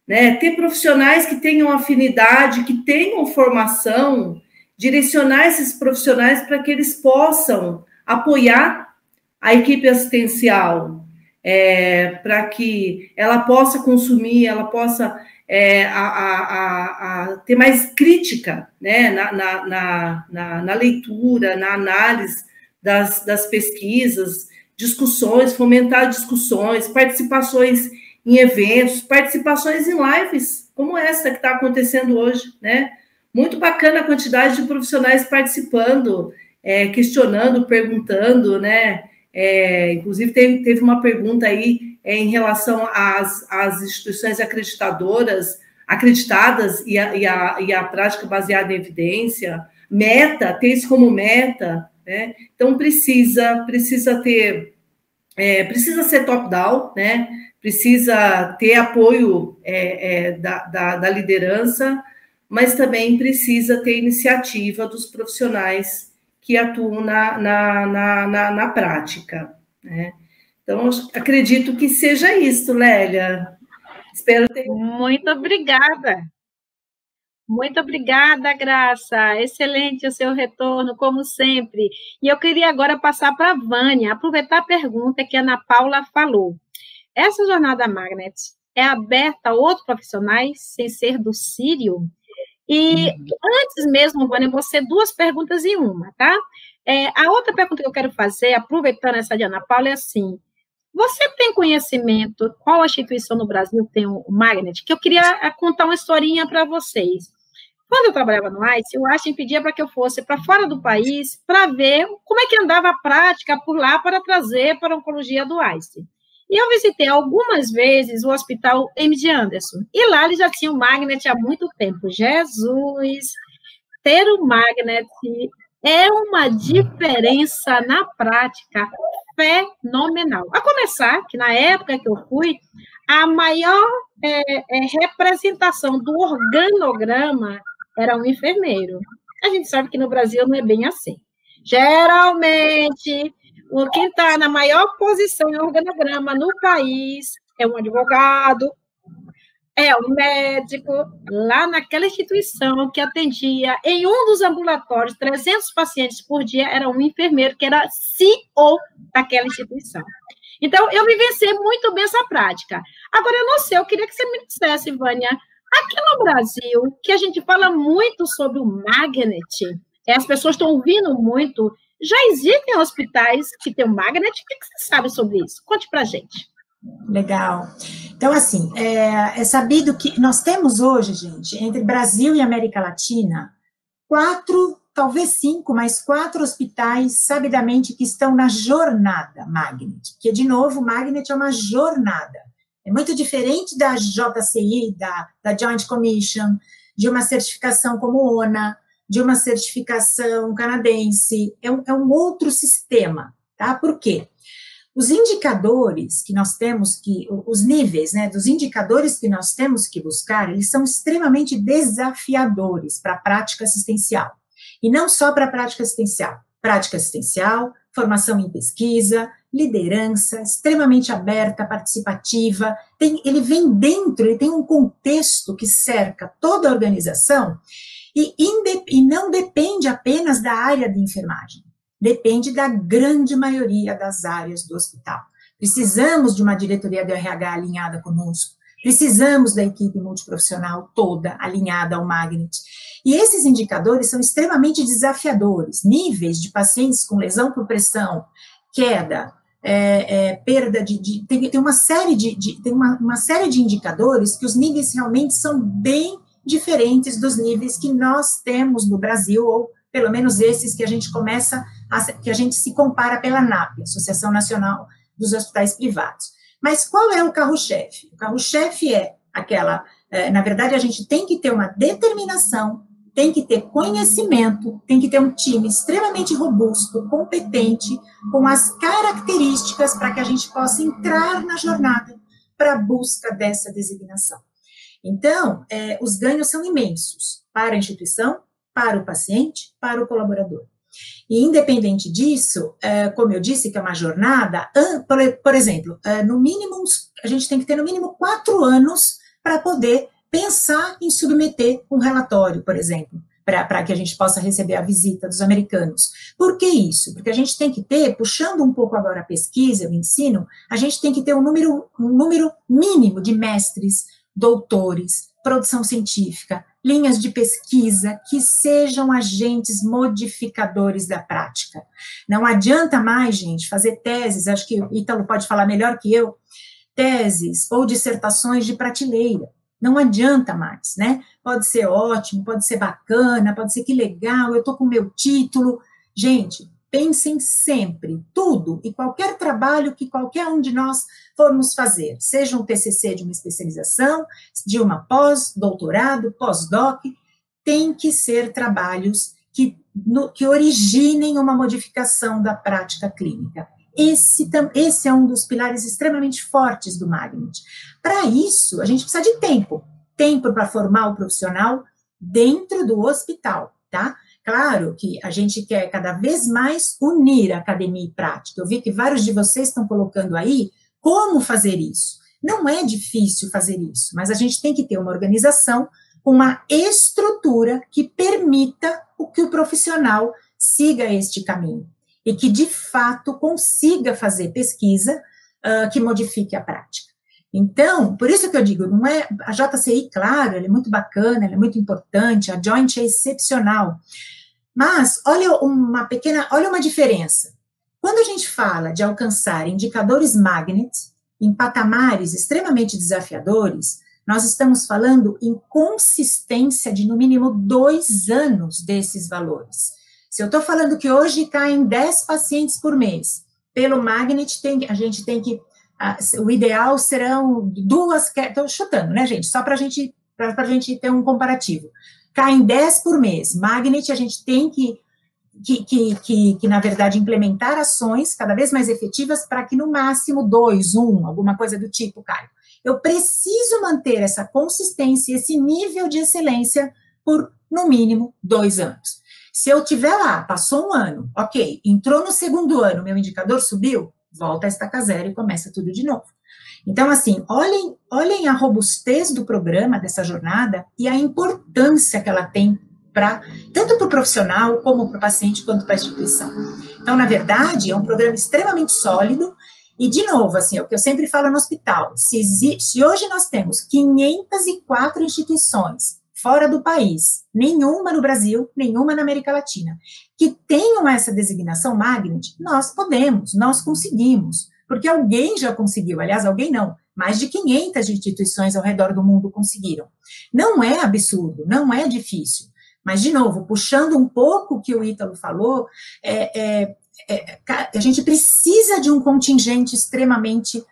Né? Ter profissionais que tenham afinidade, que tenham formação, direcionar esses profissionais para que eles possam apoiar a equipe assistencial, para que ela possa consumir, ela possa ter mais crítica, né? na leitura, na análise das pesquisas, discussões, fomentar discussões, participações em eventos, participações em lives, como essa que está acontecendo hoje, né? Muito bacana a quantidade de profissionais participando, questionando, perguntando, né? Inclusive, teve uma pergunta aí em relação às instituições acreditadas e a prática baseada em evidência, ter isso como meta, né? Então, precisa ser top-down, né? Precisa ter apoio da liderança, mas também precisa ter iniciativa dos profissionais que atuam na prática, né? Então, acredito que seja isso, Lélia. Espero ter... Muito obrigada. Muito obrigada, Graça. Excelente o seu retorno, como sempre. E eu queria agora passar para a Vânia, aproveitar a pergunta que a Ana Paula falou. Essa jornada Magnet é aberta a outros profissionais, sem ser do Sírio? E antes mesmo, Vânia, eu vou ser duas perguntas em uma, tá? A outra pergunta que eu quero fazer, aproveitando essa de Ana Paula, é assim: você tem conhecimento, qual instituição no Brasil tem o Magnet? Que eu queria contar uma historinha para vocês. Quando eu trabalhava no ICE, o Einstein pedia para que eu fosse para fora do país para ver como é que andava a prática por lá para trazer para a oncologia do Einstein. E eu visitei algumas vezes o hospital MD Anderson, e lá eles já tinham magnet há muito tempo. Jesus, ter o magnet é uma diferença na prática fenomenal. A começar, que na época que eu fui, a maior representação do organograma era um enfermeiro. A gente sabe que no Brasil não é bem assim. Geralmente, quem está na maior posição em organograma no país é um advogado, é um médico. Lá naquela instituição que atendia em um dos ambulatórios 300 pacientes por dia, era um enfermeiro que era CEO daquela instituição. Então, eu vivenciei muito bem essa prática. Agora, eu não sei, eu queria que você me dissesse, Vânia, aqui no Brasil, que a gente fala muito sobre o magnet, as pessoas estão ouvindo muito, já existem hospitais que têm o magnet? O que você sabe sobre isso? Conte pra gente. Legal. Então, assim, é sabido que nós temos hoje, gente, entre Brasil e América Latina, 4, talvez 5, mas 4 hospitais, sabidamente, que estão na jornada Magnet, porque, de novo, o Magnet é uma jornada. É muito diferente da JCI, da Joint Commission, de uma certificação como ONA, de uma certificação canadense, é um outro sistema, tá? Por quê? Os indicadores que nós temos os níveis, né, dos indicadores que nós temos que buscar, eles são extremamente desafiadores para a prática assistencial. E não só para a prática assistencial, formação em pesquisa, liderança, extremamente aberta, participativa, ele vem dentro, ele tem um contexto que cerca toda a organização e não depende apenas da área de enfermagem. Depende da grande maioria das áreas do hospital. Precisamos de uma diretoria do RH alinhada conosco, precisamos da equipe multiprofissional toda alinhada ao Magnet. E esses indicadores são extremamente desafiadores, níveis de pacientes com lesão por pressão, queda, perda tem uma série uma série de indicadores que os níveis realmente são bem diferentes dos níveis que nós temos no Brasil, ou pelo menos esses que a gente que a gente se compara pela ANAP, Associação Nacional dos Hospitais Privados. Mas qual é o carro-chefe? O carro-chefe é na verdade, a gente tem que ter uma determinação, tem que ter conhecimento, tem que ter um time extremamente robusto, competente, com as características para que a gente possa entrar na jornada para a busca dessa designação. Então, os ganhos são imensos para a instituição, para o paciente, para o colaborador. E, independente disso, como eu disse, que é uma jornada, por exemplo, no mínimo, a gente tem que ter no mínimo 4 anos para poder pensar em submeter um relatório, por exemplo, para que a gente possa receber a visita dos americanos. Por que isso? Porque a gente tem que ter, puxando um pouco agora a pesquisa, o ensino, a gente tem que ter um número mínimo de mestres, doutores, produção científica, linhas de pesquisa que sejam agentes modificadores da prática. Não adianta mais, gente, fazer teses, acho que o Ítalo pode falar melhor que eu, teses ou dissertações de prateleira. Não adianta mais, né? Pode ser ótimo, pode ser bacana, pode ser que legal, eu estou com o meu título. Gente, pensem sempre, tudo e qualquer trabalho que qualquer um de nós formos fazer, seja um TCC de uma especialização, de uma pós-doutorado, pós-doc, tem que ser trabalhos que originem uma modificação da prática clínica. Esse é um dos pilares extremamente fortes do Magnet. Para isso, a gente precisa de tempo para formar o profissional dentro do hospital, tá? Claro que a gente quer cada vez mais unir a academia e prática. Eu vi que vários de vocês estão colocando aí como fazer isso. Não é difícil fazer isso, mas a gente tem que ter uma organização, uma estrutura que permita que o profissional siga este caminho e que, de fato, consiga fazer pesquisa que modifique a prática. Então, por isso que eu digo, não é a JCI, claro, ela é muito bacana, ela é muito importante, a Joint é excepcional, mas olha uma diferença. Quando a gente fala de alcançar indicadores Magnet em patamares extremamente desafiadores, nós estamos falando em consistência de, no mínimo, 2 anos desses valores. Se eu estou falando que hoje caem 10 pacientes por mês, pelo Magnet, a gente tem que, o ideal serão 2, estou chutando, né, gente? Só para a gente ter um comparativo. Caem 10 por mês. Magnet, a gente tem que na verdade, implementar ações cada vez mais efetivas para que, no máximo, 2, 1, alguma coisa do tipo, Caio. Eu preciso manter essa consistência, esse nível de excelência por, no mínimo, 2 anos. Se eu tiver lá, passou 1 ano, ok, entrou no 2º ano, meu indicador subiu, volta a estaca zero e começa tudo de novo. Então, assim, olhem a robustez do programa, dessa jornada, e a importância que ela tem tanto para o profissional, como para o paciente, quanto para a instituição. Então, na verdade, é um programa extremamente sólido, e, de novo, assim, é o que eu sempre falo no hospital, se hoje nós temos 504 instituições fora do país, nenhuma no Brasil, nenhuma na América Latina, que tenham essa designação Magnet, nós conseguimos, porque alguém já conseguiu, aliás, alguém não, mais de 500 instituições ao redor do mundo conseguiram. Não é absurdo, não é difícil, mas, de novo, puxando um pouco o que o Ítalo falou, a gente precisa de um contingente extremamente,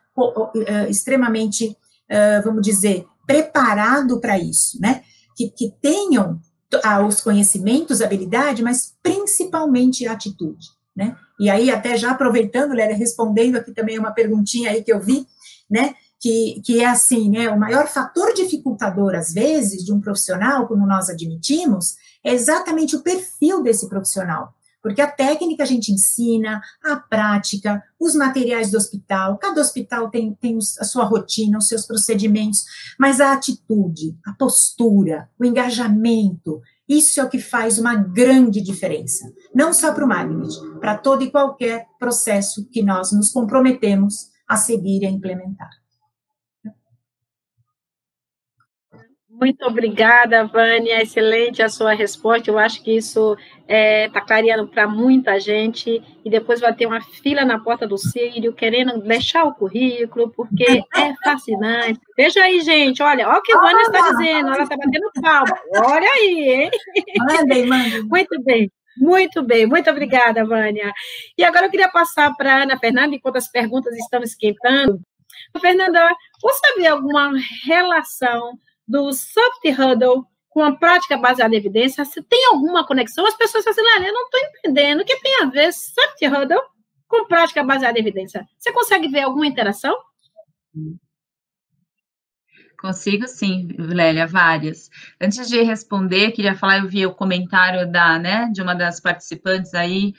vamos dizer, preparado para isso, né? Que tenham os conhecimentos, habilidade, mas principalmente a atitude, né? E aí, até já aproveitando, Lélia, respondendo aqui também uma perguntinha aí que eu vi, né? Que é assim, né, o maior fator dificultador, às vezes, de um profissional, quando nós admitimos, é exatamente o perfil desse profissional, porque a técnica a gente ensina, a prática, os materiais do hospital, cada hospital tem a sua rotina, os seus procedimentos, mas a atitude, a postura, o engajamento, isso é o que faz uma grande diferença, não só para o Magnet, para todo e qualquer processo que nós nos comprometemos a seguir e a implementar. Muito obrigada, Vânia, excelente a sua resposta, eu acho que isso está clareando para muita gente, e depois vai ter uma fila na porta do Sírio, querendo deixar o currículo, porque é fascinante. Veja aí, gente, olha o que a Vânia está dizendo, ela está batendo palma, olha aí, hein? Mandem. Muito bem, muito obrigada, Vânia. E agora eu queria passar para a Ana Fernanda, enquanto as perguntas estão esquentando. Fernanda, você vê alguma relação do soft huddle com a prática baseada em evidência? Se tem alguma conexão? As pessoas falam assim, eu não estou entendendo o que tem a ver soft huddle com prática baseada em evidência. Você consegue ver alguma interação? Consigo sim, Lélia, várias. Antes de responder, queria falar, eu vi o comentário de uma das participantes aí,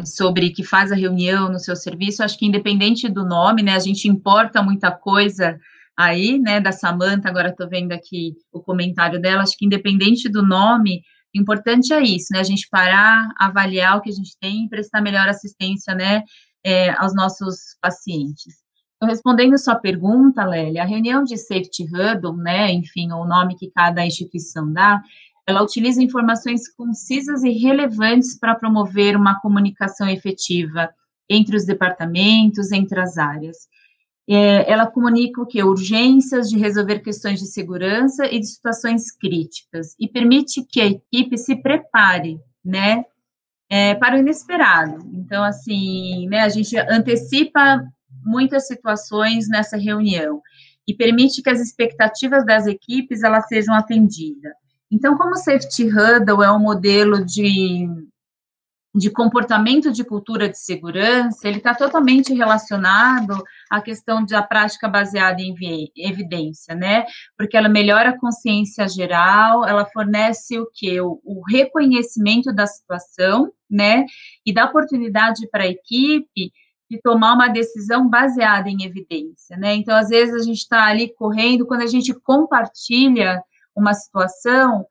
sobre que faz a reunião no seu serviço. Acho que independente do nome, né, a gente importa muita coisa aí, né, da Samantha, agora estou vendo aqui o comentário dela, acho que independente do nome, o importante é isso, né, a gente parar, avaliar o que a gente tem e prestar melhor assistência, né, aos nossos pacientes. Então, respondendo a sua pergunta, Lélia, a reunião de Safety Huddle, né, enfim, o nome que cada instituição dá, ela utiliza informações concisas e relevantes para promover uma comunicação efetiva entre os departamentos, entre as áreas. Ela comunica o quê? Urgências de resolver questões de segurança e de situações críticas, e permite que a equipe se prepare, né, para o inesperado. Então, assim, né, a gente antecipa muitas situações nessa reunião, e permite que as expectativas das equipes, elas sejam atendidas. Então, como o Safety Huddle é um modelo de comportamento de cultura de segurança, ele está totalmente relacionado à questão da prática baseada em evidência, né? Porque ela melhora a consciência geral, ela fornece o quê? O reconhecimento da situação, né? E dá oportunidade para a equipe de tomar uma decisão baseada em evidência, né? Então, às vezes, a gente está ali correndo, quando a gente compartilha uma situação,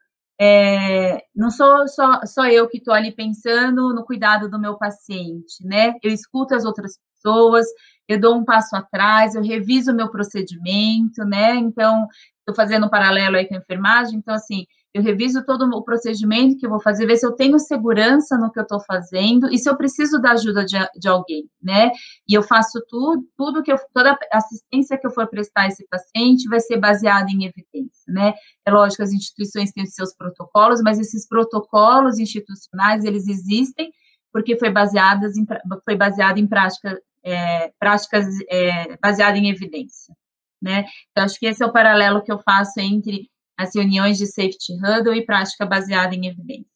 não sou só eu que estou ali pensando no cuidado do meu paciente, né? Eu escuto as outras pessoas, eu dou um passo atrás, eu reviso o meu procedimento, né? Então, estou fazendo um paralelo aí com a enfermagem, então, assim, eu reviso todo o procedimento que eu vou fazer, ver se eu tenho segurança no que eu estou fazendo e se eu preciso da ajuda de alguém, né? E eu faço tudo que toda assistência que eu for prestar a esse paciente vai ser baseada em evidência, né? É lógico que as instituições têm os seus protocolos, mas esses protocolos institucionais, eles existem porque foi baseado em práticas baseadas em evidência, né? Então, acho que esse é o paralelo que eu faço entre as reuniões de safety huddle e prática baseada em evidências.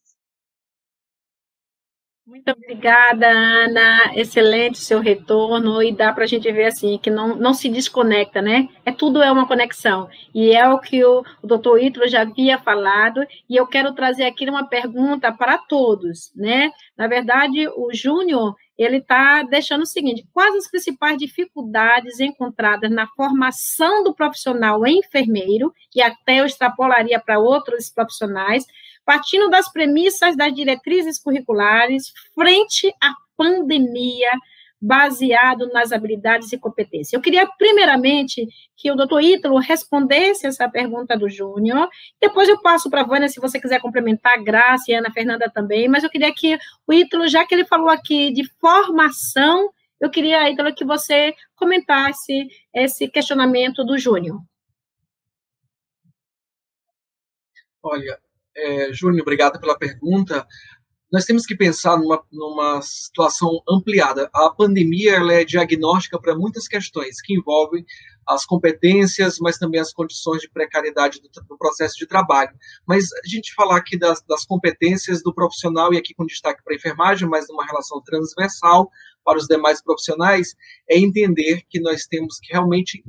Muito obrigada, Ana. Excelente o seu retorno, e dá para a gente ver assim, que não se desconecta, né? Tudo é uma conexão. E é o que o doutor Ítalo já havia falado, e eu quero trazer aqui uma pergunta para todos, né? Na verdade, o Júnior, ele está deixando o seguinte: quais as principais dificuldades encontradas na formação do profissional enfermeiro, e até eu extrapolaria para outros profissionais, partindo das premissas das diretrizes curriculares, frente à pandemia, baseado nas habilidades e competências. Eu queria, primeiramente, que o doutor Ítalo respondesse essa pergunta do Júnior, depois eu passo para a Vânia, se você quiser complementar, Graça e Ana Fernanda também, mas eu queria que o Ítalo, já que ele falou aqui de formação, eu queria, Ítalo, que você comentasse esse questionamento do Júnior. Olha, Júnior, obrigado pela pergunta. Nós temos que pensar numa situação ampliada. A pandemia ela é diagnóstica para muitas questões que envolvem as competências, mas também as condições de precariedade do processo de trabalho. Mas a gente falar aqui das competências do profissional, e aqui com destaque para a enfermagem, mas numa relação transversal para os demais profissionais, é entender que nós temos que realmente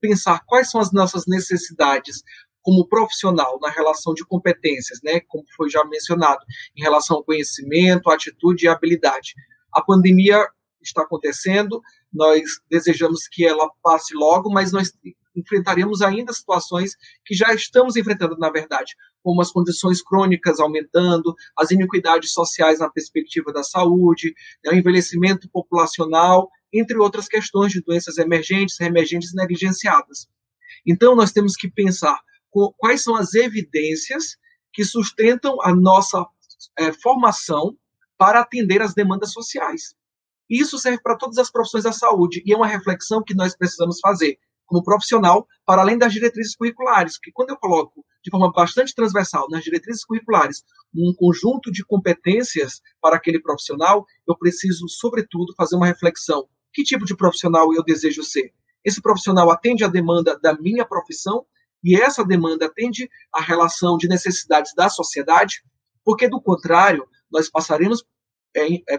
pensar quais são as nossas necessidades como profissional, na relação de competências, né, como foi já mencionado, em relação ao conhecimento, atitude e habilidade. A pandemia está acontecendo, nós desejamos que ela passe logo, mas nós enfrentaremos ainda situações que já estamos enfrentando, na verdade, como as condições crônicas aumentando, as iniquidades sociais na perspectiva da saúde, o envelhecimento populacional, entre outras questões de doenças emergentes, reemergentes e negligenciadas. Então, nós temos que pensar quais são as evidências que sustentam a nossa formação para atender às demandas sociais. E isso serve para todas as profissões da saúde, e é uma reflexão que nós precisamos fazer como profissional, para além das diretrizes curriculares, porque quando eu coloco de forma bastante transversal nas diretrizes curriculares um conjunto de competências para aquele profissional, eu preciso, sobretudo, fazer uma reflexão. Que tipo de profissional eu desejo ser? Esse profissional atende à demanda da minha profissão, e essa demanda atende à relação de necessidades da sociedade, porque, do contrário, nós passaremos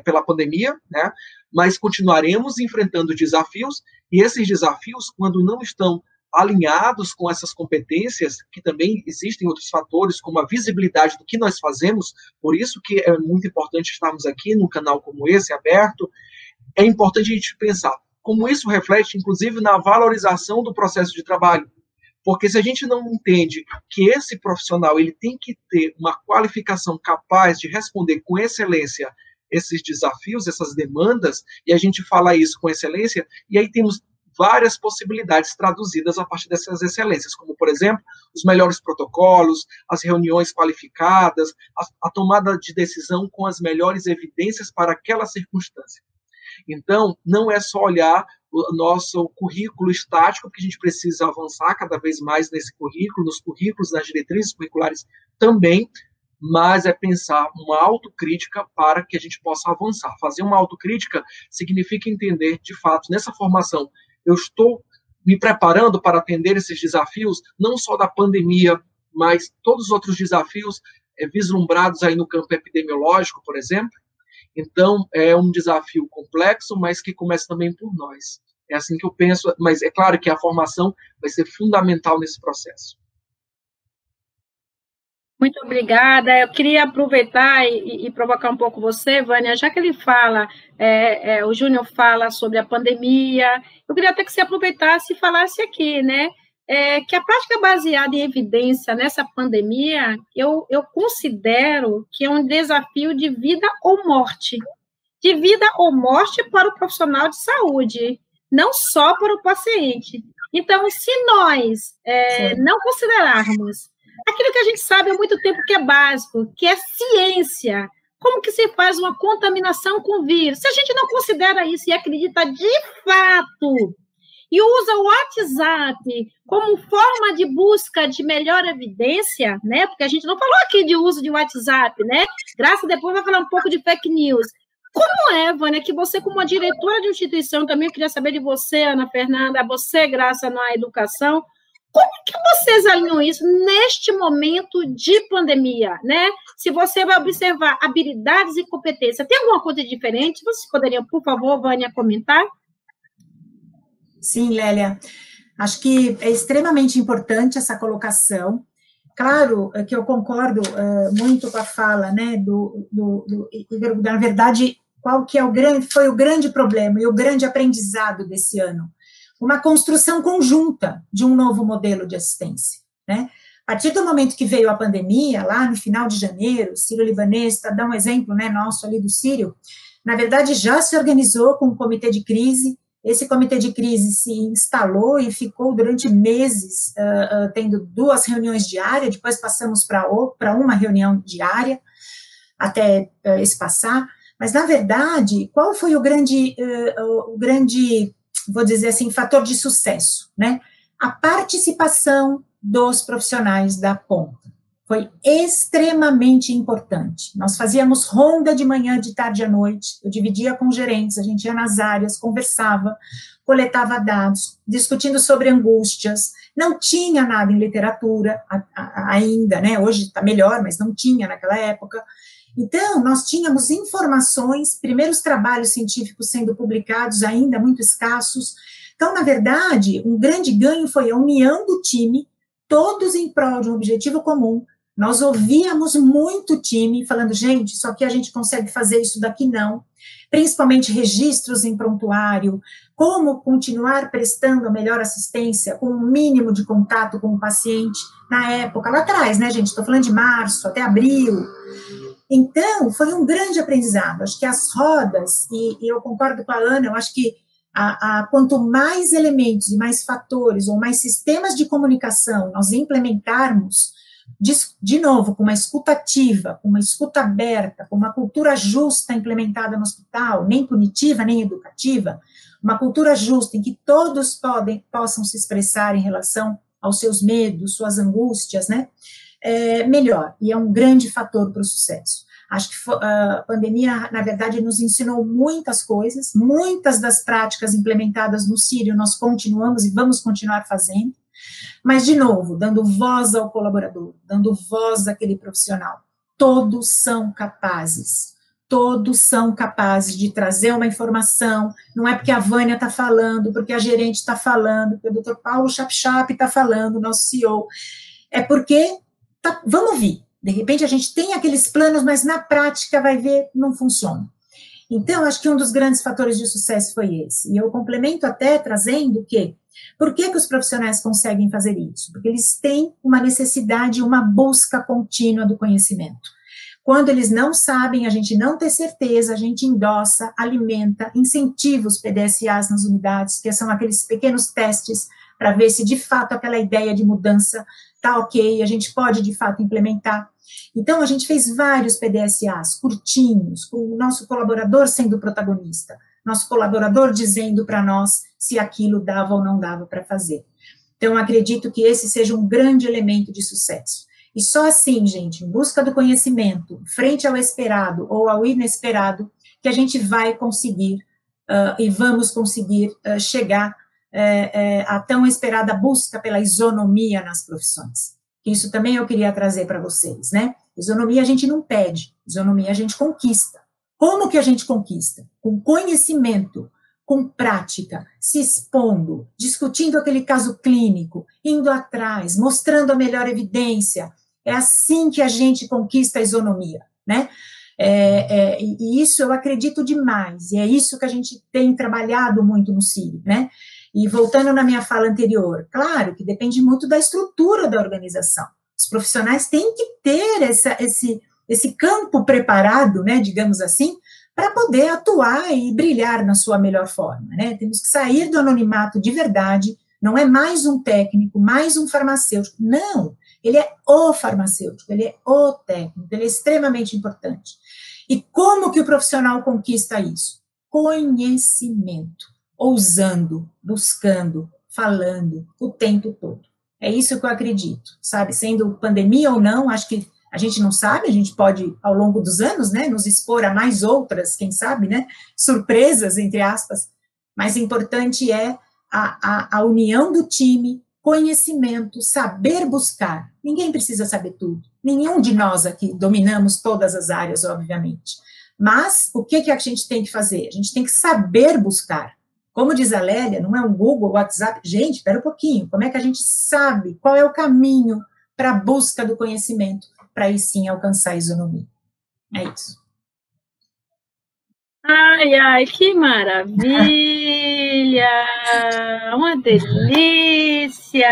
pela pandemia, né, mas continuaremos enfrentando desafios, e esses desafios, quando não estão alinhados com essas competências, que também existem outros fatores, como a visibilidade do que nós fazemos, por isso que é muito importante estarmos aqui num canal como esse, aberto, é importante a gente pensar como isso reflete, inclusive, na valorização do processo de trabalho. Porque se a gente não entende que esse profissional ele tem que ter uma qualificação capaz de responder com excelência esses desafios, essas demandas, e a gente fala isso com excelência, e aí temos várias possibilidades traduzidas a partir dessas excelências, como, por exemplo, os melhores protocolos, as reuniões qualificadas, a tomada de decisão com as melhores evidências para aquela circunstância. Então, não é só olhar o nosso currículo estático, porque a gente precisa avançar cada vez mais nesse currículo, nos currículos, nas diretrizes curriculares também, mas é pensar uma autocrítica para que a gente possa avançar. Fazer uma autocrítica significa entender, de fato, nessa formação, eu estou me preparando para atender esses desafios, não só da pandemia, mas todos os outros desafios vislumbrados aí no campo epidemiológico, por exemplo. Então, é um desafio complexo, mas que começa também por nós. É assim que eu penso, mas é claro que a formação vai ser fundamental nesse processo. Muito obrigada. Eu queria aproveitar e provocar um pouco você, Vânia, já que ele fala, o Júnior fala sobre a pandemia, eu queria até que você aproveitasse e falasse aqui, né? Que a prática baseada em evidência nessa pandemia, eu considero que é um desafio de vida ou morte. De vida ou morte para o profissional de saúde, não só para o paciente. Então, se nós não considerarmos aquilo que a gente sabe há muito tempo que é básico, que é ciência. Como que se faz uma contaminação com vírus? Se a gente não considera isso e acredita de fato, e usa o WhatsApp como forma de busca de melhor evidência, né? Porque a gente não falou aqui de uso de WhatsApp, né? Graça depois vai falar um pouco de fake news. Como é, Vânia, que você, como uma diretora de instituição, também eu queria saber de você, Ana Fernanda, você, Graça, na educação, como que vocês alinham isso neste momento de pandemia, né? Se você vai observar habilidades e competências, tem alguma coisa diferente? Vocês poderiam, por favor, Vânia, comentar? Sim, Lélia, acho que é extremamente importante essa colocação. Claro que eu concordo muito com a fala, né, na verdade, qual que é foi o grande problema e o grande aprendizado desse ano? Uma construção conjunta de um novo modelo de assistência, né? A partir do momento que veio a pandemia, lá no final de janeiro, o Sírio-Libanês, para dar um exemplo, né, nosso ali do Sírio, na verdade já se organizou com um comitê de crise. Esse comitê de crise se instalou e ficou durante meses tendo 2 reuniões diárias, depois passamos para uma reunião diária, até esse passar. Mas, na verdade, qual foi o grande, vou dizer assim, fator de sucesso, né? A participação dos profissionais da ponta. Foi extremamente importante. Nós fazíamos ronda de manhã, de tarde à noite, eu dividia com gerentes, a gente ia nas áreas, conversava, coletava dados, discutindo sobre angústias, não tinha nada em literatura ainda, né, hoje está melhor, mas não tinha naquela época. Então, nós tínhamos informações, primeiros trabalhos científicos sendo publicados, ainda muito escassos. Então, na verdade, um grande ganho foi a união do time, todos em prol de um objetivo comum. Nós ouvíamos muito o time falando, gente, só que a gente consegue fazer isso daqui não, principalmente registros em prontuário, como continuar prestando a melhor assistência com o mínimo de contato com o paciente na época, lá atrás, né, gente, estou falando de março até abril. Então, foi um grande aprendizado, acho que as rodas, e eu concordo com a Ana, eu acho que quanto mais elementos e mais fatores, ou mais sistemas de comunicação nós implementarmos, de novo, com uma escuta ativa, com uma escuta aberta, com uma cultura justa implementada no hospital, nem punitiva, nem educativa, uma cultura justa em que todos possam se expressar em relação aos seus medos, suas angústias, né, melhor, e é um grande fator para o sucesso. Acho que a pandemia, na verdade, nos ensinou muitas coisas, muitas das práticas implementadas no Sírio nós continuamos e vamos continuar fazendo, mas, de novo, dando voz ao colaborador, dando voz àquele profissional. Todos são capazes de trazer uma informação, não é porque a Vânia está falando, porque a gerente está falando, porque o Dr. Paulo Chap está falando, nosso CEO, é porque, vamos ouvir, de repente a gente tem aqueles planos, mas na prática vai ver, não funciona. Então, acho que um dos grandes fatores de sucesso foi esse, e eu complemento até trazendo que, por que os profissionais conseguem fazer isso? Porque eles têm uma necessidade, uma busca contínua do conhecimento. Quando eles não sabem, a gente não tem certeza, a gente endossa, alimenta, incentiva os PDSAs nas unidades, que são aqueles pequenos testes para ver se de fato aquela ideia de mudança está ok, a gente pode de fato implementar. Então, a gente fez vários PDSAs curtinhos, com o nosso colaborador sendo o protagonista, nosso colaborador dizendo para nós se aquilo dava ou não dava para fazer. Então, acredito que esse seja um grande elemento de sucesso. E só assim, gente, em busca do conhecimento, frente ao esperado ou ao inesperado, que a gente vai conseguir e vamos conseguir chegar à tão esperada busca pela isonomia nas profissões. Isso também eu queria trazer para vocês, né? Isonomia a gente não pede, isonomia a gente conquista. Como que a gente conquista? Com conhecimento, com prática, se expondo, discutindo aquele caso clínico, indo atrás, mostrando a melhor evidência. É assim que a gente conquista a isonomia, né? E isso eu acredito demais, e é isso que a gente tem trabalhado muito no Sírio, né? E voltando na minha fala anterior, claro que depende muito da estrutura da organização. Os profissionais têm que ter esse campo preparado, né, digamos assim, para poder atuar e brilhar na sua melhor forma, né? Temos que sair do anonimato de verdade, não é mais um técnico, mais um farmacêutico, não. ele é o farmacêutico, ele é o técnico, ele é extremamente importante. E como que o profissional conquista isso? Conhecimento, ousando, buscando, falando o tempo todo. É isso que eu acredito, sabe? Sendo pandemia ou não, acho que a gente não sabe, a gente pode, ao longo dos anos, né, nos expor a mais outras, quem sabe, né, surpresas, entre aspas, mas importante é a união do time, conhecimento, saber buscar. Ninguém precisa saber tudo, nenhum de nós aqui dominamos todas as áreas, obviamente, mas o que a gente tem que fazer? A gente tem que saber buscar. Como diz a Lélia, não é um Google, WhatsApp, gente, espera um pouquinho, como é que a gente sabe qual é o caminho para a busca do conhecimento, para aí sim alcançar a isonomia? É isso. Ai, ai, que maravilha! Uma delícia!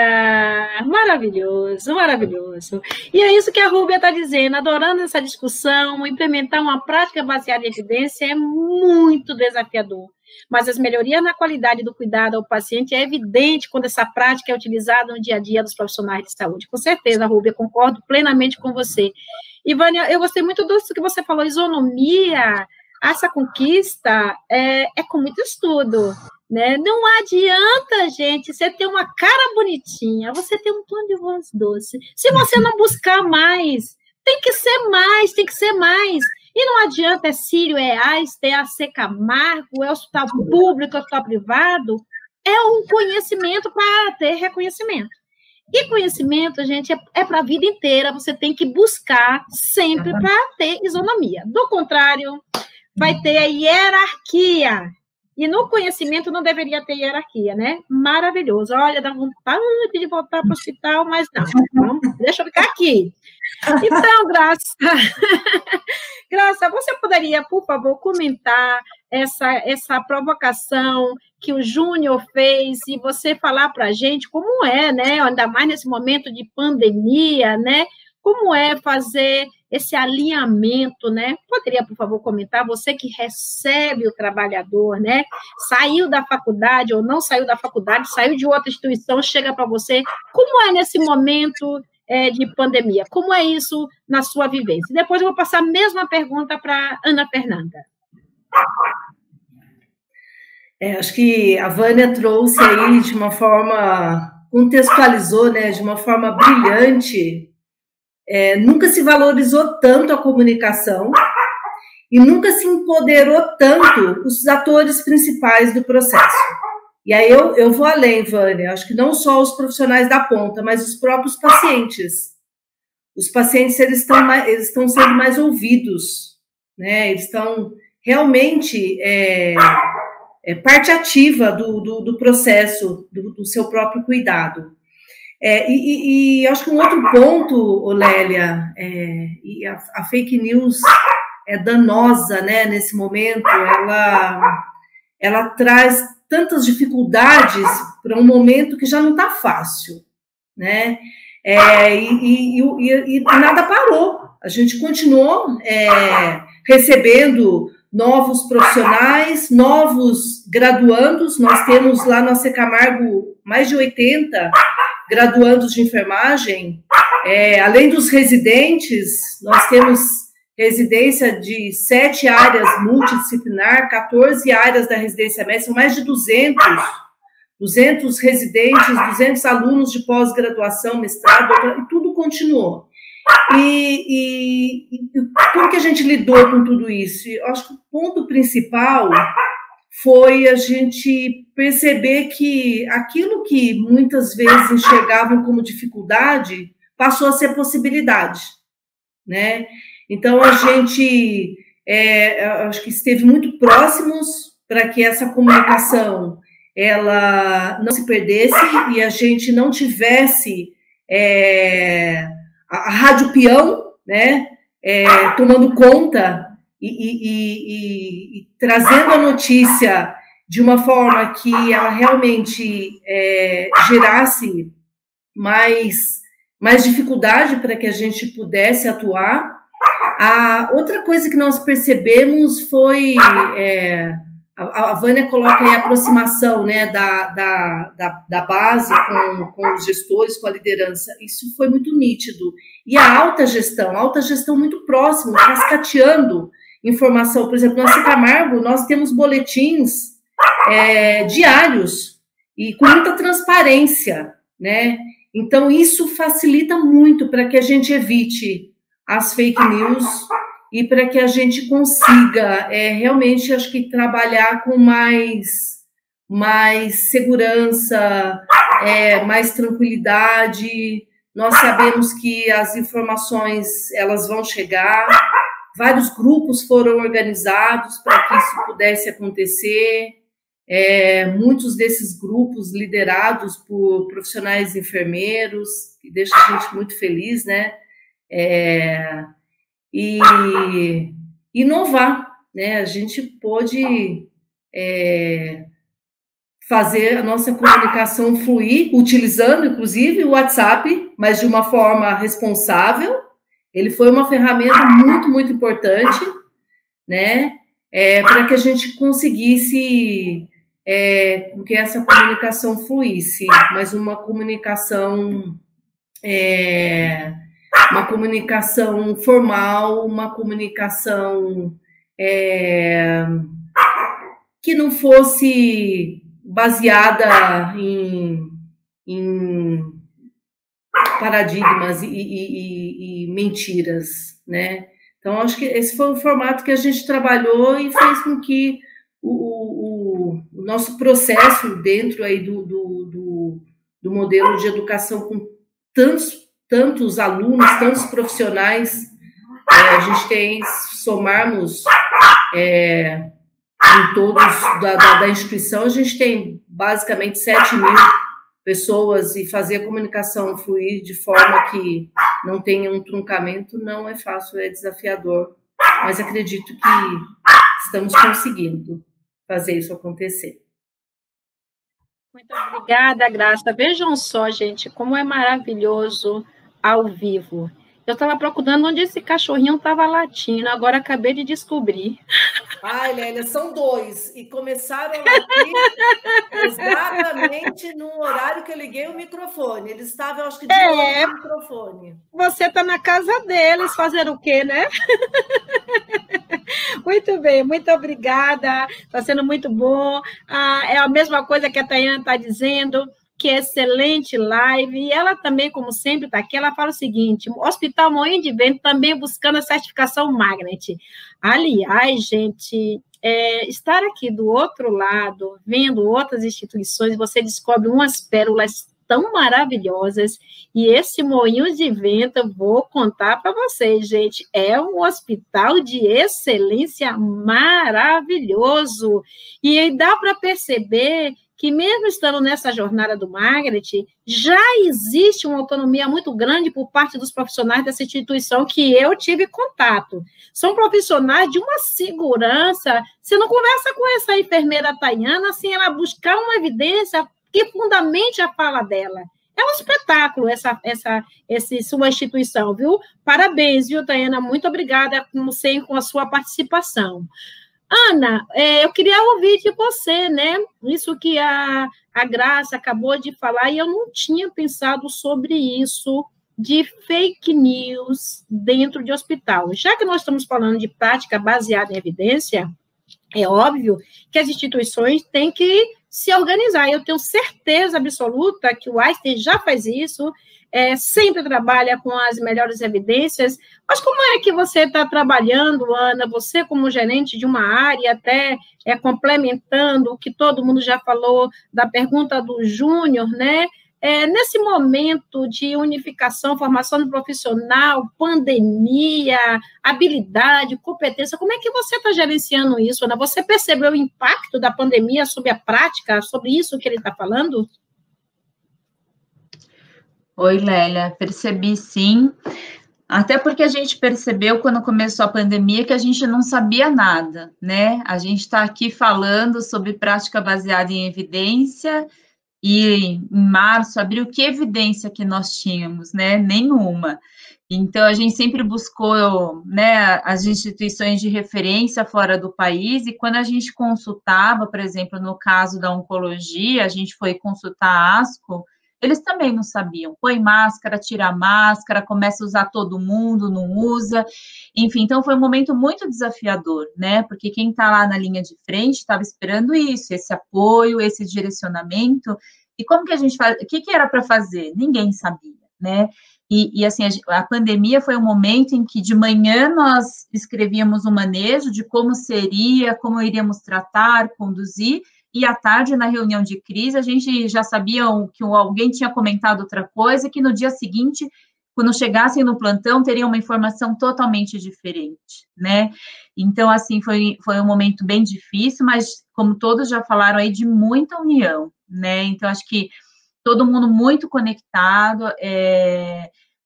Maravilhoso, maravilhoso. E é isso que a Rúbia está dizendo, adorando essa discussão, implementar uma prática baseada em evidência é muito desafiador. Mas as melhorias na qualidade do cuidado ao paciente é evidente quando essa prática é utilizada no dia a dia dos profissionais de saúde. Com certeza, Rúbia, concordo plenamente com você. E, Vânia, eu gostei muito disso que você falou, isonomia. Essa conquista é com muito estudo, né? Não adianta, gente, você ter uma cara bonitinha, você ter um tom de voz doce. Se você não buscar mais, tem que ser mais, tem que ser mais. E não adianta, é Sírio, é Einstein, é AC Camargo, é hospital público, é hospital privado. É um conhecimento para ter reconhecimento. E conhecimento, gente, é para a vida inteira. Você tem que buscar sempre para ter isonomia. Do contrário, vai ter a hierarquia. E no conhecimento não deveria ter hierarquia, né? Maravilhoso. Olha, dá vontade de voltar para o hospital, mas não. Deixa eu ficar aqui. Então, Graça, você poderia, por favor, comentar essa provocação que o Júnior fez e você falar para a gente como é, né? Ainda mais nesse momento de pandemia, né? Como é fazer esse alinhamento, né? Poderia, por favor, comentar, você que recebe o trabalhador, né? Saiu da faculdade ou não saiu da faculdade, saiu de outra instituição, chega para você. Como é nesse momento de pandemia? Como é isso na sua vivência? Depois eu vou passar a mesma pergunta para Ana Fernanda. Acho que a Vânia trouxe aí de uma forma, contextualizou, né, de uma forma brilhante. Nunca se valorizou tanto a comunicação e nunca se empoderou tanto os atores principais do processo. E aí eu vou além, Vânia, acho que não só os profissionais da ponta, mas os próprios pacientes. Os pacientes, eles estão sendo mais ouvidos, né? Eles estão realmente parte ativa do processo, do seu próprio cuidado. E acho que um outro ponto, Lélia, e a fake news é danosa, né, nesse momento, ela traz tantas dificuldades para um momento que já não está fácil, né? E nada parou. A gente continuou recebendo novos profissionais, novos graduandos. Nós temos lá no AC Camargo mais de 80 graduandos de enfermagem. Além dos residentes, nós temos residência de 7 áreas multidisciplinar, 14 áreas da residência médica, são mais de 200 residentes, 200 alunos de pós-graduação, mestrado, doutorado, e tudo continuou. E como que a gente lidou com tudo isso? Eu acho que o ponto principal foi a gente perceber que aquilo que muitas vezes enxergavam como dificuldade passou a ser possibilidade, né? Então, a gente acho que esteve muito próximos para que essa comunicação ela não se perdesse e a gente não tivesse a rádio peão, né, tomando conta e trazendo a notícia de uma forma que ela realmente gerasse mais dificuldade para que a gente pudesse atuar. A outra coisa que nós percebemos foi A Vânia coloca aí a aproximação, né, da base com os gestores, com a liderança. Isso foi muito nítido. E a alta gestão muito próximo, cascateando informação. Por exemplo, na Camargo, nós temos boletins diários e com muita transparência, né? Então, isso facilita muito para que a gente evite as fake news e para que a gente consiga realmente, acho que, trabalhar com mais segurança, mais tranquilidade. Nós sabemos que as informações, elas vão chegar, vários grupos foram organizados para que isso pudesse acontecer, muitos desses grupos liderados por profissionais enfermeiros, que deixa a gente muito feliz, né? E inovar, né? A gente pôde fazer a nossa comunicação fluir, utilizando, inclusive, o WhatsApp, mas de uma forma responsável. Ele foi uma ferramenta muito, muito importante, né? Para que a gente conseguisse que essa comunicação fluísse, mas uma comunicação formal, uma comunicação que não fosse baseada em paradigmas e mentiras, né? Então, acho que esse foi o formato que a gente trabalhou e fez com que o nosso processo dentro aí do modelo de educação com tantos alunos, tantos profissionais, a gente tem, se somarmos em todos da instituição, a gente tem basicamente 7.000 pessoas, e fazer a comunicação fluir de forma que não tenha um truncamento não é fácil, é desafiador, mas acredito que estamos conseguindo fazer isso acontecer. Muito obrigada, Graça. Vejam só, gente, como é maravilhoso ao vivo. Eu estava procurando onde esse cachorrinho estava latindo, agora acabei de descobrir. Ai, Lélia, são 2, e começaram a latir exatamente no horário que eu liguei o microfone. Eles estavam, acho que, de olho no microfone. Você está na casa deles, fazer o quê, né? Muito bem, muito obrigada, está sendo muito bom. É a mesma coisa que a Tayana está dizendo, que é excelente live, e ela também, como sempre, está aqui, ela fala o seguinte: Hospital Moinho de Vento também buscando a certificação Magnet. Aliás, gente, estar aqui do outro lado, vendo outras instituições, você descobre umas pérolas tão maravilhosas, e esse Moinho de Vento, eu vou contar para vocês, gente, é um hospital de excelência maravilhoso, e dá para perceber que mesmo estando nessa jornada do Magnet, já existe uma autonomia muito grande por parte dos profissionais dessa instituição que eu tive contato. São profissionais de uma segurança. Você não conversa com essa enfermeira Tayana sem ela buscar uma evidência que fundamente a fala dela. É um espetáculo essa sua instituição, viu? Parabéns, viu, Tayana? Muito obrigada, como sempre, com a sua participação. Ana, eu queria ouvir de você, né? Isso que a Graça acabou de falar, e eu não tinha pensado sobre isso, de fake news dentro de hospital. Já que nós estamos falando de prática baseada em evidência, é óbvio que as instituições têm que se organizar. Eu tenho certeza absoluta que o Einstein já faz isso, sempre trabalha com as melhores evidências, mas como é que você está trabalhando, Ana, você como gerente de uma área, até complementando o que todo mundo já falou da pergunta do Júnior, né? Nesse momento de unificação, formação do profissional, pandemia, habilidade, competência, como é que você está gerenciando isso, Ana? Você percebeu o impacto da pandemia sobre a prática, sobre isso que ele está falando? Oi, Lélia, percebi sim, até porque a gente percebeu quando começou a pandemia que a gente não sabia nada, né? A gente está aqui falando sobre prática baseada em evidência e em março, abril, que evidência que nós tínhamos, né? Nenhuma. Então, a gente sempre buscou, né, as instituições de referência fora do país, e quando a gente consultava, por exemplo, no caso da oncologia, a gente foi consultar a ASCO, eles também não sabiam. Põe máscara, tira máscara, começa a usar todo mundo, não usa. Enfim, então foi um momento muito desafiador, né? Porque quem está lá na linha de frente estava esperando isso, esse apoio, esse direcionamento. E como que a gente faz? O que era para fazer? Ninguém sabia, né? E assim, a pandemia foi um momento em que de manhã nós escrevíamos um manejo de como seria, como iríamos tratar, conduzir, e à tarde, na reunião de crise, a gente já sabia que alguém tinha comentado outra coisa, e que no dia seguinte, quando chegassem no plantão, teriam uma informação totalmente diferente, né? Então, assim, foi um momento bem difícil, mas, como todos já falaram aí, de muita união, né? Então, acho que todo mundo muito conectado,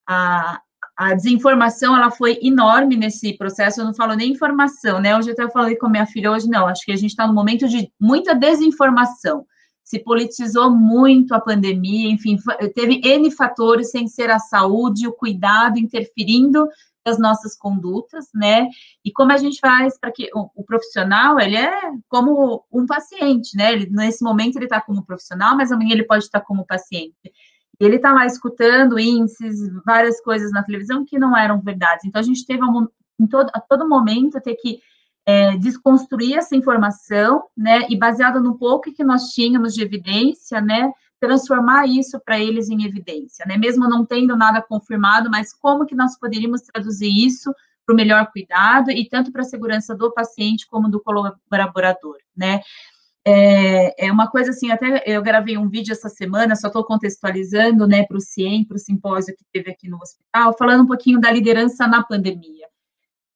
a desinformação, ela foi enorme nesse processo, eu não falo nem informação, né, hoje até eu falei com a minha filha, hoje não, acho que a gente está no momento de muita desinformação, se politizou muito a pandemia, enfim, teve N fatores, sem ser a saúde, o cuidado, interferindo das nossas condutas, né, e como a gente faz para que o profissional, ele é como um paciente, né, nesse momento ele está como profissional, mas amanhã ele pode estar como paciente. Ele está lá escutando índices, várias coisas na televisão que não eram verdades. Então, a gente teve a todo momento ter que desconstruir essa informação, né, e baseado no pouco que nós tínhamos de evidência, né, transformar isso para eles em evidência, né, mesmo não tendo nada confirmado, mas como que nós poderíamos traduzir isso para o melhor cuidado e tanto para a segurança do paciente como do colaborador, né. É uma coisa assim, até eu gravei um vídeo essa semana, só estou contextualizando, né, para o CIEM, para o simpósio que teve aqui no hospital, falando um pouquinho da liderança na pandemia.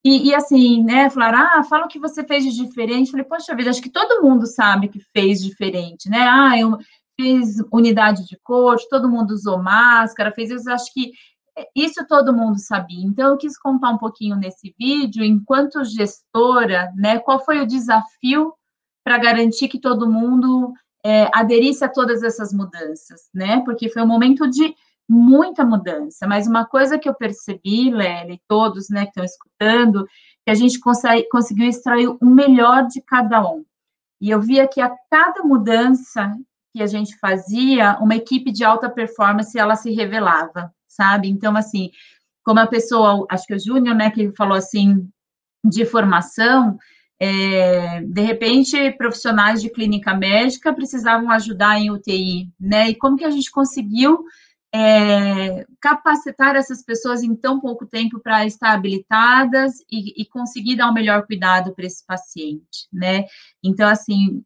E assim, né, falaram, fala o que você fez de diferente. Falei, poxa vida, acho que todo mundo sabe que fez diferente, né? Eu fiz unidade de corte, todo mundo usou máscara, fez isso, acho que isso todo mundo sabia. Então, eu quis contar um pouquinho nesse vídeo, enquanto gestora, né, qual foi o desafio para garantir que todo mundo aderisse a todas essas mudanças, né? Porque foi um momento de muita mudança, mas uma coisa que eu percebi, Lélia, todos, né, que estão escutando, que a gente conseguiu extrair o melhor de cada um. E eu via que a cada mudança que a gente fazia, uma equipe de alta performance, ela se revelava, sabe? Então, assim, como a pessoa, acho que o Júnior, né, que falou assim, de formação, de repente, profissionais de clínica médica precisavam ajudar em UTI, né? E como que a gente conseguiu capacitar essas pessoas em tão pouco tempo para estar habilitadas e conseguir dar o melhor cuidado para esse paciente, né? Então, assim,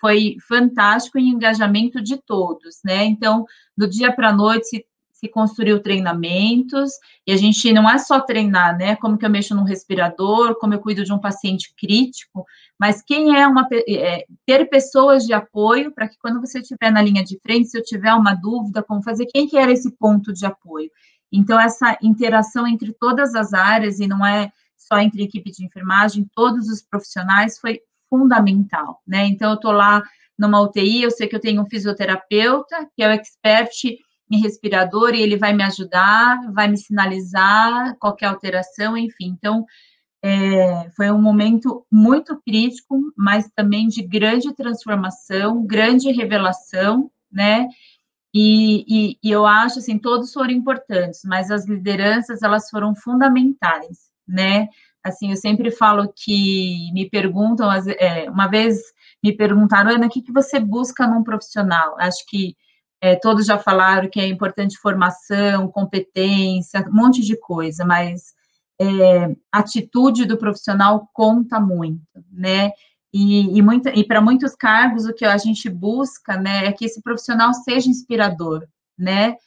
foi fantástico o engajamento de todos, né? Então, do dia para a noite se construiu treinamentos, e a gente não é só treinar, né, como que eu mexo num respirador, como eu cuido de um paciente crítico, mas quem ter pessoas de apoio, para que quando você estiver na linha de frente, se eu tiver uma dúvida, como fazer, quem que era esse ponto de apoio? Então, essa interação entre todas as áreas, e não é só entre equipe de enfermagem, todos os profissionais, foi fundamental, né, então eu estou lá numa UTI, eu sei que eu tenho um fisioterapeuta, que é o expert em respirador, e ele vai me ajudar, vai me sinalizar qualquer alteração, enfim. Então, foi um momento muito crítico, mas também de grande transformação, grande revelação, né? E eu acho, assim, todos foram importantes, mas as lideranças, elas foram fundamentais, né? Assim, eu sempre falo que me perguntam, uma vez me perguntaram, Ana, o que você busca num profissional? Acho que todos já falaram que é importante formação, competência, um monte de coisa, mas a atitude do profissional conta muito, né? E para muitos cargos, o que a gente busca, né, é que esse profissional seja inspirador, né?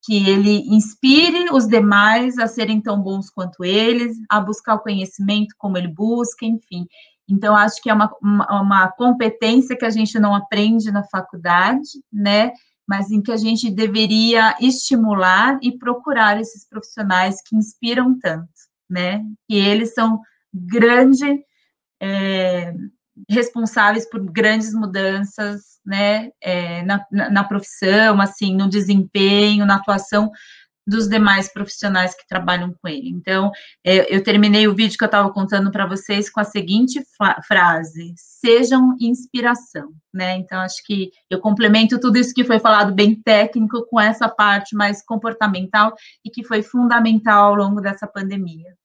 Que ele inspire os demais a serem tão bons quanto eles, a buscar o conhecimento como ele busca, enfim. Então, acho que é uma competência que a gente não aprende na faculdade, né? Mas em que a gente deveria estimular e procurar esses profissionais que inspiram tanto, né? Que eles são responsáveis por grandes mudanças, né? Na profissão, assim, no desempenho, na atuação dos demais profissionais que trabalham com ele. Então, eu terminei o vídeo que eu estava contando para vocês com a seguinte frase: sejam inspiração, né? Então, acho que eu complemento tudo isso que foi falado bem técnico com essa parte mais comportamental e que foi fundamental ao longo dessa pandemia.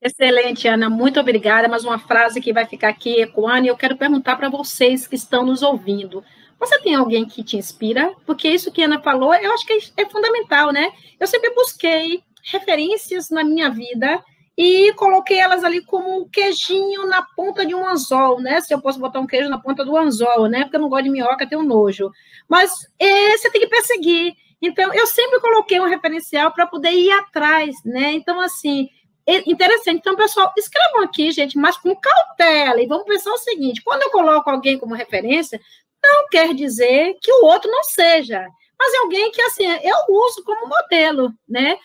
Excelente, Ana, muito obrigada. Mas uma frase que vai ficar aqui ecoando, e eu quero perguntar para vocês que estão nos ouvindo. Você tem alguém que te inspira? Porque isso que a Ana falou, eu acho que é fundamental, né? Eu sempre busquei referências na minha vida e coloquei elas ali como um queijinho na ponta de um anzol, né? Se eu posso botar um queijo na ponta do anzol, né? Porque eu não gosto de minhoca, tenho nojo. Mas você tem que perseguir. Então, eu sempre coloquei um referencial para poder ir atrás, né? Então, assim, interessante. Então, pessoal, escrevam aqui, gente, mas com cautela. E vamos pensar o seguinte: quando eu coloco alguém como referência, não quer dizer que o outro não seja, mas é alguém que, assim, eu uso como modelo, né?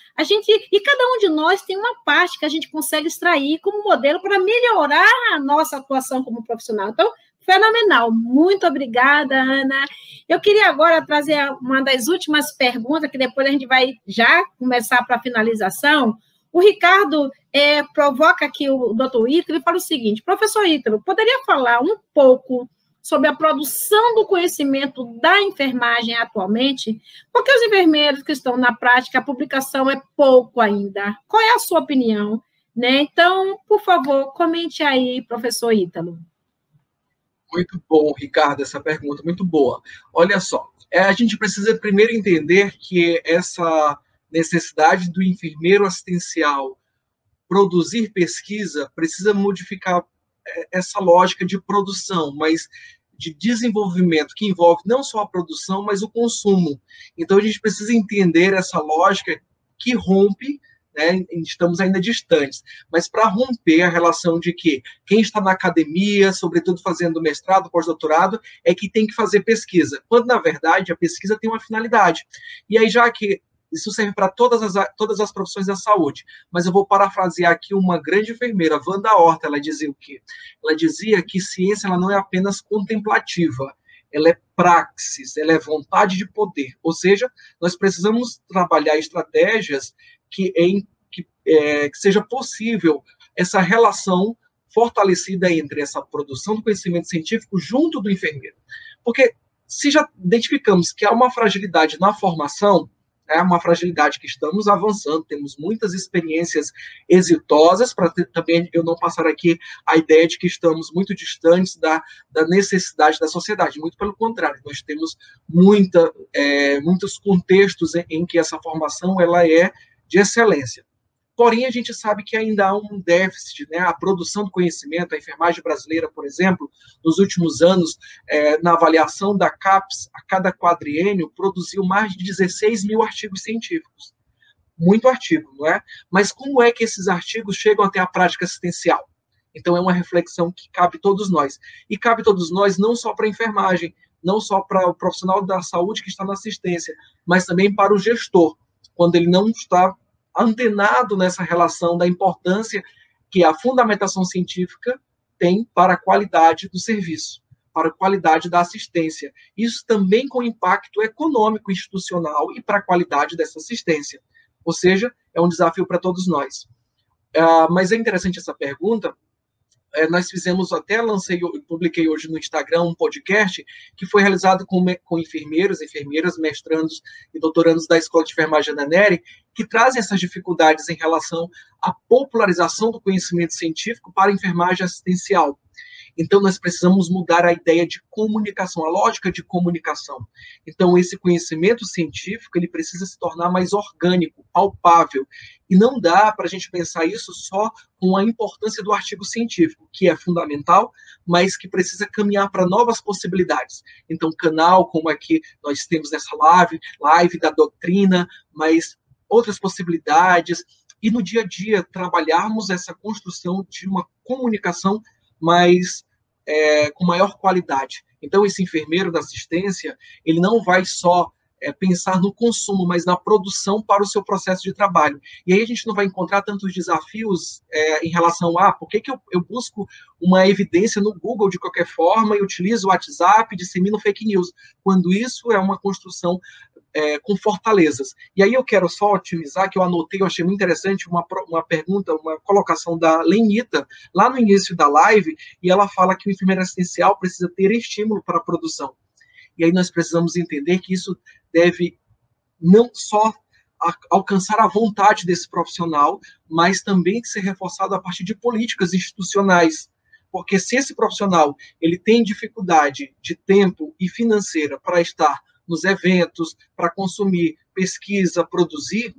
E cada um de nós tem uma parte que a gente consegue extrair como modelo para melhorar a nossa atuação como profissional. Então, fenomenal. Muito obrigada, Ana. Eu queria agora trazer uma das últimas perguntas, que depois a gente vai já começar para a finalização. O Ricardo provoca aqui o doutor Ítalo e fala o seguinte: professor Ítalo, poderia falar um pouco sobre a produção do conhecimento da enfermagem atualmente? Porque os enfermeiros que estão na prática, a publicação é pouco ainda. Qual é a sua opinião? Né? Então, por favor, comente aí, professor Ítalo. Muito bom, Ricardo, essa pergunta, muito boa. Olha só, a gente precisa primeiro entender que essa necessidade do enfermeiro assistencial produzir pesquisa precisa modificar essa lógica de produção, mas de desenvolvimento, que envolve não só a produção, mas o consumo. Então, a gente precisa entender essa lógica que rompe, né, estamos ainda distantes, mas para romper a relação de que quem está na academia, sobretudo fazendo mestrado, pós-doutorado, é que tem que fazer pesquisa, quando, na verdade, a pesquisa tem uma finalidade. E aí, já que isso serve para todas as profissões da saúde. Mas eu vou parafrasear aqui uma grande enfermeira, Wanda Horta. Ela dizia o quê? Ela dizia que ciência ela não é apenas contemplativa, ela é praxis, ela é vontade de poder. Ou seja, nós precisamos trabalhar estratégias que seja possível essa relação fortalecida entre essa produção do conhecimento científico junto do enfermeiro. Porque se já identificamos que há uma fragilidade na formação, é uma fragilidade que estamos avançando, temos muitas experiências exitosas, para também eu não passar aqui a ideia de que estamos muito distantes da necessidade da sociedade, muito pelo contrário, nós temos muitos contextos em que essa formação ela é de excelência. Porém, a gente sabe que ainda há um déficit, né? A produção do conhecimento, a enfermagem brasileira, por exemplo, nos últimos anos, na avaliação da CAPES, a cada quadriênio, produziu mais de 16 mil artigos científicos. Muito artigo, não é? Mas como é que esses artigos chegam até a prática assistencial? Então, é uma reflexão que cabe a todos nós. E cabe a todos nós não só para a enfermagem, não só para o profissional da saúde que está na assistência, mas também para o gestor, quando ele não está antenado nessa relação da importância que a fundamentação científica tem para a qualidade do serviço, para a qualidade da assistência. Isso também com impacto econômico institucional e para a qualidade dessa assistência. Ou seja, é um desafio para todos nós. Mas é interessante essa pergunta. Nós fizemos, até publiquei hoje no Instagram um podcast que foi realizado com enfermeiros, enfermeiras, mestrandos e doutorandos da Escola de Enfermagem da NERI, que trazem essas dificuldades em relação à popularização do conhecimento científico para a enfermagem assistencial. Então, nós precisamos mudar a ideia de comunicação, a lógica de comunicação. Então, esse conhecimento científico, ele precisa se tornar mais orgânico, palpável. E não dá para a gente pensar isso só com a importância do artigo científico, que é fundamental, mas que precisa caminhar para novas possibilidades. Então, canal, como aqui nós temos nessa live da doutrina, mas outras possibilidades. E no dia a dia, trabalharmos essa construção de uma comunicação com maior qualidade. Então, esse enfermeiro da assistência, ele não vai só pensar no consumo, mas na produção para o seu processo de trabalho. E aí a gente não vai encontrar tantos desafios em relação a por que eu busco uma evidência no Google de qualquer forma e utilizo o WhatsApp, dissemino fake news, quando isso é uma construção com fortalezas. E aí eu quero só otimizar, que eu anotei, eu achei muito interessante, uma pergunta, uma colocação da Lenita, lá no início da live, e ela fala que o enfermeiro assistencial precisa ter estímulo para a produção. E aí nós precisamos entender que isso deve não só alcançar a vontade desse profissional, mas também ser reforçado a partir de políticas institucionais. Porque se esse profissional ele tem dificuldade de tempo e financeira para estar nos eventos, para consumir, pesquisa, produzir,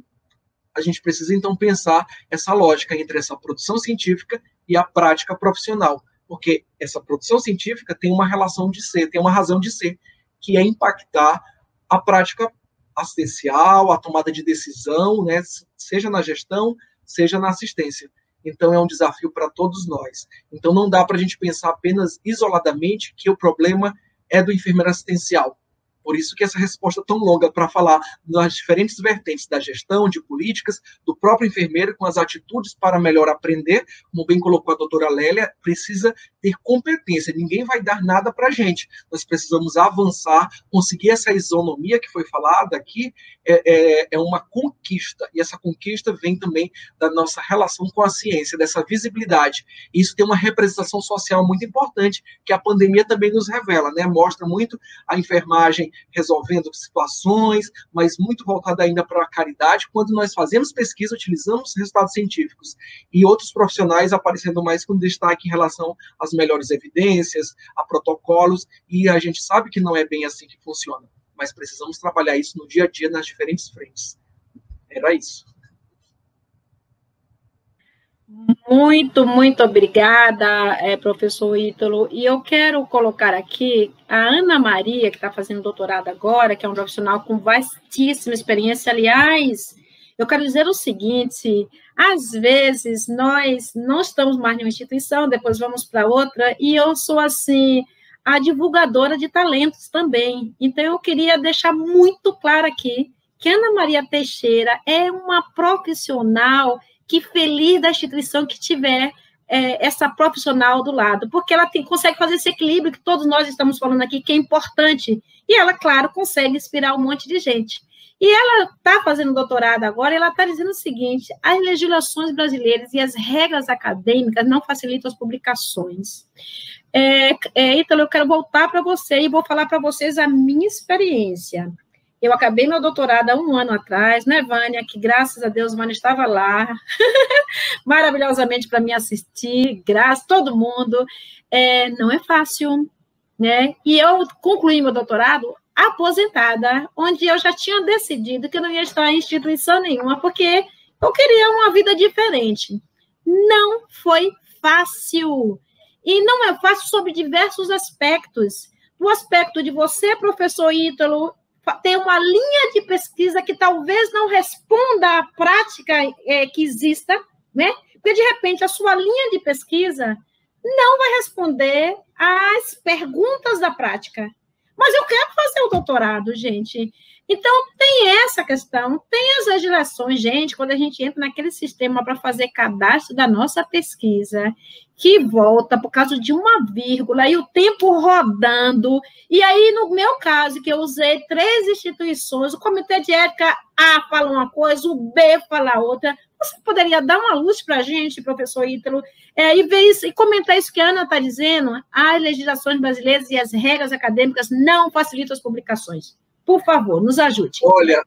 a gente precisa então pensar essa lógica entre essa produção científica e a prática profissional. Porque essa produção científica tem uma relação de ser, tem uma razão de ser, que é impactar a prática assistencial, a tomada de decisão, né, seja na gestão, seja na assistência. Então, é um desafio para todos nós. Então, não dá para a gente pensar apenas isoladamente que o problema é do enfermeiro assistencial. Por isso que essa resposta tão longa para falar das diferentes vertentes da gestão, de políticas, do próprio enfermeiro com as atitudes para melhor aprender, como bem colocou a doutora Lélia, precisa ter competência, ninguém vai dar nada para a gente. Nós precisamos avançar, conseguir essa isonomia que foi falada aqui, é uma conquista, e essa conquista vem também da nossa relação com a ciência, dessa visibilidade. E isso tem uma representação social muito importante, que a pandemia também nos revela, né? Mostra muito a enfermagem resolvendo situações, mas muito voltada ainda para a caridade, quando nós fazemos pesquisa, utilizamos resultados científicos, e outros profissionais aparecendo mais com destaque em relação às melhores evidências, a protocolos, e a gente sabe que não é bem assim que funciona, mas precisamos trabalhar isso no dia a dia nas diferentes frentes. Era isso. Muito, muito obrigada, professor Ítalo. E eu quero colocar aqui a Ana Maria, que está fazendo doutorado agora, que é um profissional com vastíssima experiência. Aliás, eu quero dizer o seguinte, às vezes nós não estamos mais em uma instituição, depois vamos para outra, e eu sou, assim, a divulgadora de talentos também. Então, eu queria deixar muito claro aqui que Ana Maria Teixeira é uma profissional que feliz da instituição que tiver essa profissional do lado, porque ela consegue fazer esse equilíbrio que todos nós estamos falando aqui, que é importante, e ela, claro, consegue inspirar um monte de gente. E ela está fazendo doutorado agora, e ela está dizendo o seguinte, as legislações brasileiras e as regras acadêmicas não facilitam as publicações. Ítalo, eu quero voltar para você e vou falar para vocês a minha experiência. Eu acabei meu doutorado há 1 ano atrás, né, Vânia? Que graças a Deus, Vânia estava lá, maravilhosamente para me assistir, graças a todo mundo. Não é fácil, né? E eu concluí meu doutorado aposentada, onde eu já tinha decidido que eu não ia estar em instituição nenhuma, porque eu queria uma vida diferente. Não foi fácil. E não é fácil sobre diversos aspectos. O aspecto de você, professor Ítalo, ter uma linha de pesquisa que talvez não responda à prática que exista, né? Porque, de repente, a sua linha de pesquisa não vai responder às perguntas da prática. Mas eu quero fazer o doutorado, gente. Então, tem essa questão, tem as legislações, gente, quando a gente entra naquele sistema para fazer cadastro da nossa pesquisa, que volta por causa de uma vírgula, e o tempo rodando, e aí, no meu caso, que eu usei 3 instituições, o Comitê de Ética A fala uma coisa, o B fala outra, você poderia dar uma luz para a gente, professor Ítalo, e ver isso, e comentar isso que a Ana está dizendo, as legislações brasileiras e as regras acadêmicas não facilitam as publicações. Por favor, nos ajude. Olha,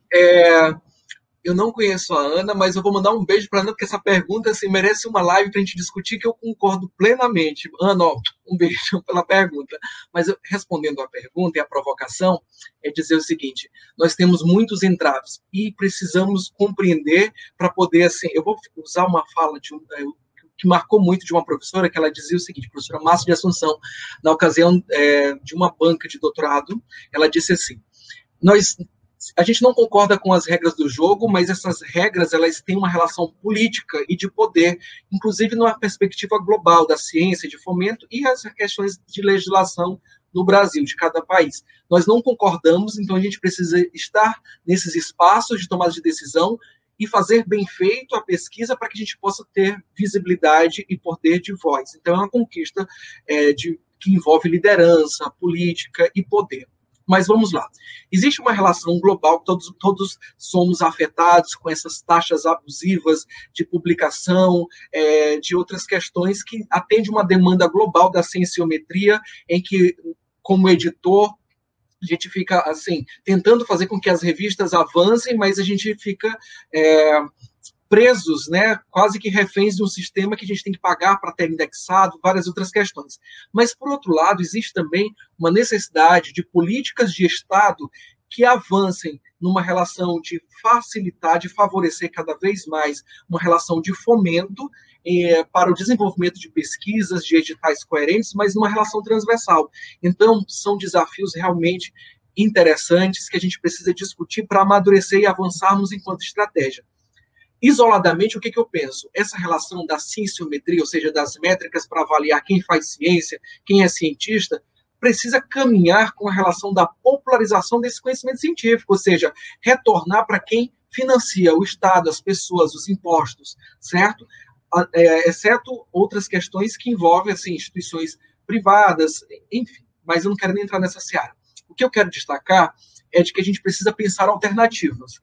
eu não conheço a Ana, mas eu vou mandar um beijo para a Ana, porque essa pergunta assim, merece uma live para a gente discutir, que eu concordo plenamente. Ana, um beijo pela pergunta. Mas respondendo à pergunta e à provocação, é dizer o seguinte, nós temos muitos entraves e precisamos compreender para poder, assim, eu vou usar uma fala que marcou muito de uma professora, que ela dizia o seguinte, professora Márcia de Assunção, na ocasião de uma banca de doutorado, ela disse assim, a gente não concorda com as regras do jogo, mas essas regras elas têm uma relação política e de poder, inclusive numa perspectiva global da ciência, de fomento e as questões de legislação no Brasil, de cada país. Nós não concordamos, então a gente precisa estar nesses espaços de tomada de decisão e fazer bem feito a pesquisa para que a gente possa ter visibilidade e poder de voz. Então é uma conquista que envolve liderança, política e poder. Mas vamos lá. Existe uma relação global, todos somos afetados com essas taxas abusivas de publicação, de outras questões que atendem uma demanda global da cienciometria, em que, como editor, a gente fica, assim, tentando fazer com que as revistas avancem, mas a gente fica presos, né, quase que reféns de um sistema que a gente tem que pagar para ter indexado, várias outras questões. Mas, por outro lado, existe também uma necessidade de políticas de Estado que avancem numa relação de facilitar, de favorecer cada vez mais uma relação de fomento para o desenvolvimento de pesquisas, de editais coerentes, mas numa relação transversal. Então, são desafios realmente interessantes que a gente precisa discutir para amadurecer e avançarmos enquanto estratégia. Isoladamente, o que eu penso? Essa relação da cienciometria, ou seja, das métricas para avaliar quem faz ciência, quem é cientista, precisa caminhar com a relação da popularização desse conhecimento científico, ou seja, retornar para quem financia o Estado, as pessoas, os impostos, certo? Exceto outras questões que envolvem, assim, instituições privadas, enfim, mas eu não quero nem entrar nessa seara. O que eu quero destacar é de que a gente precisa pensar alternativas.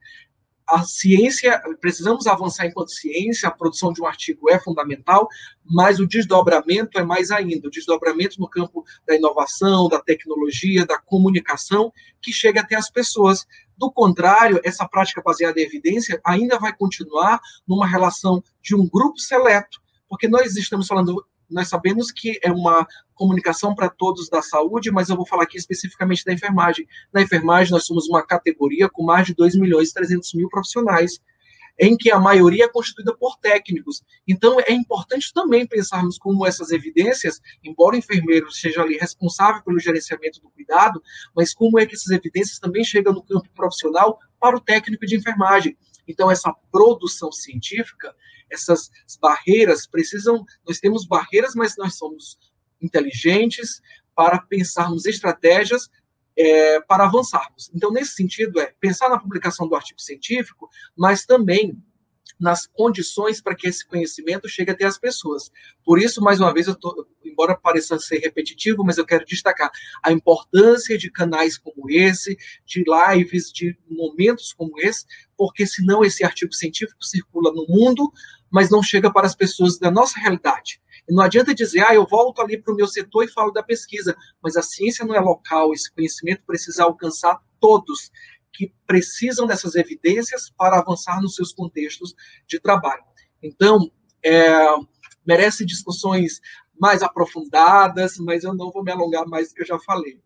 A ciência, precisamos avançar enquanto ciência, a produção de um artigo é fundamental, mas o desdobramento é mais ainda, o desdobramento no campo da inovação, da tecnologia, da comunicação, que chega até as pessoas. Do contrário, essa prática baseada em evidência ainda vai continuar numa relação de um grupo seleto, porque nós estamos falando, nós sabemos que é uma comunicação para todos da saúde, mas eu vou falar aqui especificamente da enfermagem. Na enfermagem, nós somos uma categoria com mais de 2.300.000 profissionais, em que a maioria é constituída por técnicos. Então, é importante também pensarmos como essas evidências, embora o enfermeiro seja ali responsável pelo gerenciamento do cuidado, mas como é que essas evidências também chegam no campo profissional para o técnico de enfermagem. Então, essa produção científica, essas barreiras nós temos barreiras, mas nós somos inteligentes para pensarmos estratégias para avançarmos. Então, nesse sentido, pensar na publicação do artigo científico, mas também nas condições para que esse conhecimento chegue até as pessoas. Por isso, mais uma vez, embora pareça ser repetitivo, mas eu quero destacar a importância de canais como esse, de lives, de momentos como esse, porque senão esse artigo científico circula no mundo, mas não chega para as pessoas da nossa realidade. E não adianta dizer, eu volto ali para o meu setor e falo da pesquisa, mas a ciência não é local, esse conhecimento precisa alcançar todos que precisam dessas evidências para avançar nos seus contextos de trabalho. Então, merece discussões mais aprofundadas, mas eu não vou me alongar mais do que eu já falei.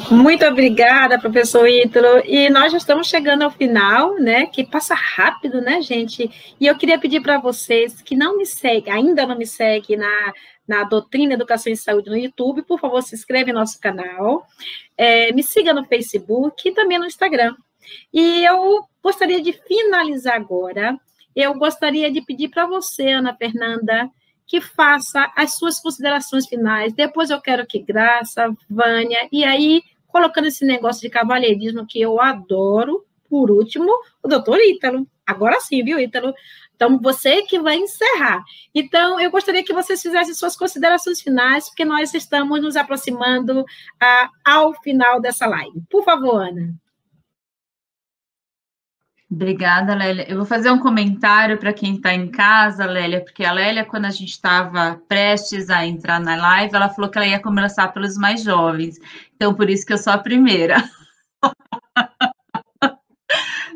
Muito obrigada, professor Ítalo. E nós já estamos chegando ao final, né? Que passa rápido, né, gente? E eu queria pedir para vocês que não me seguem, ainda não me seguem na Doutrina Educação e Saúde no YouTube, por favor, se inscreva em nosso canal, me siga no Facebook e também no Instagram. E eu gostaria de finalizar agora, eu gostaria de pedir para você, Ana Fernanda, que faça as suas considerações finais. Depois eu quero que Graça, Vânia, e aí, colocando esse negócio de cavalheirismo que eu adoro, por último, o doutor Ítalo. Agora sim, viu, Ítalo? Então, você que vai encerrar. Então, eu gostaria que vocês fizessem suas considerações finais, porque nós estamos nos aproximando ao final dessa live. Por favor, Ana. Obrigada, Lélia. Eu vou fazer um comentário para quem está em casa, Lélia, porque a Lélia, quando a gente estava prestes a entrar na live, ela falou que ela ia começar pelos mais jovens. Então, por isso que eu sou a primeira.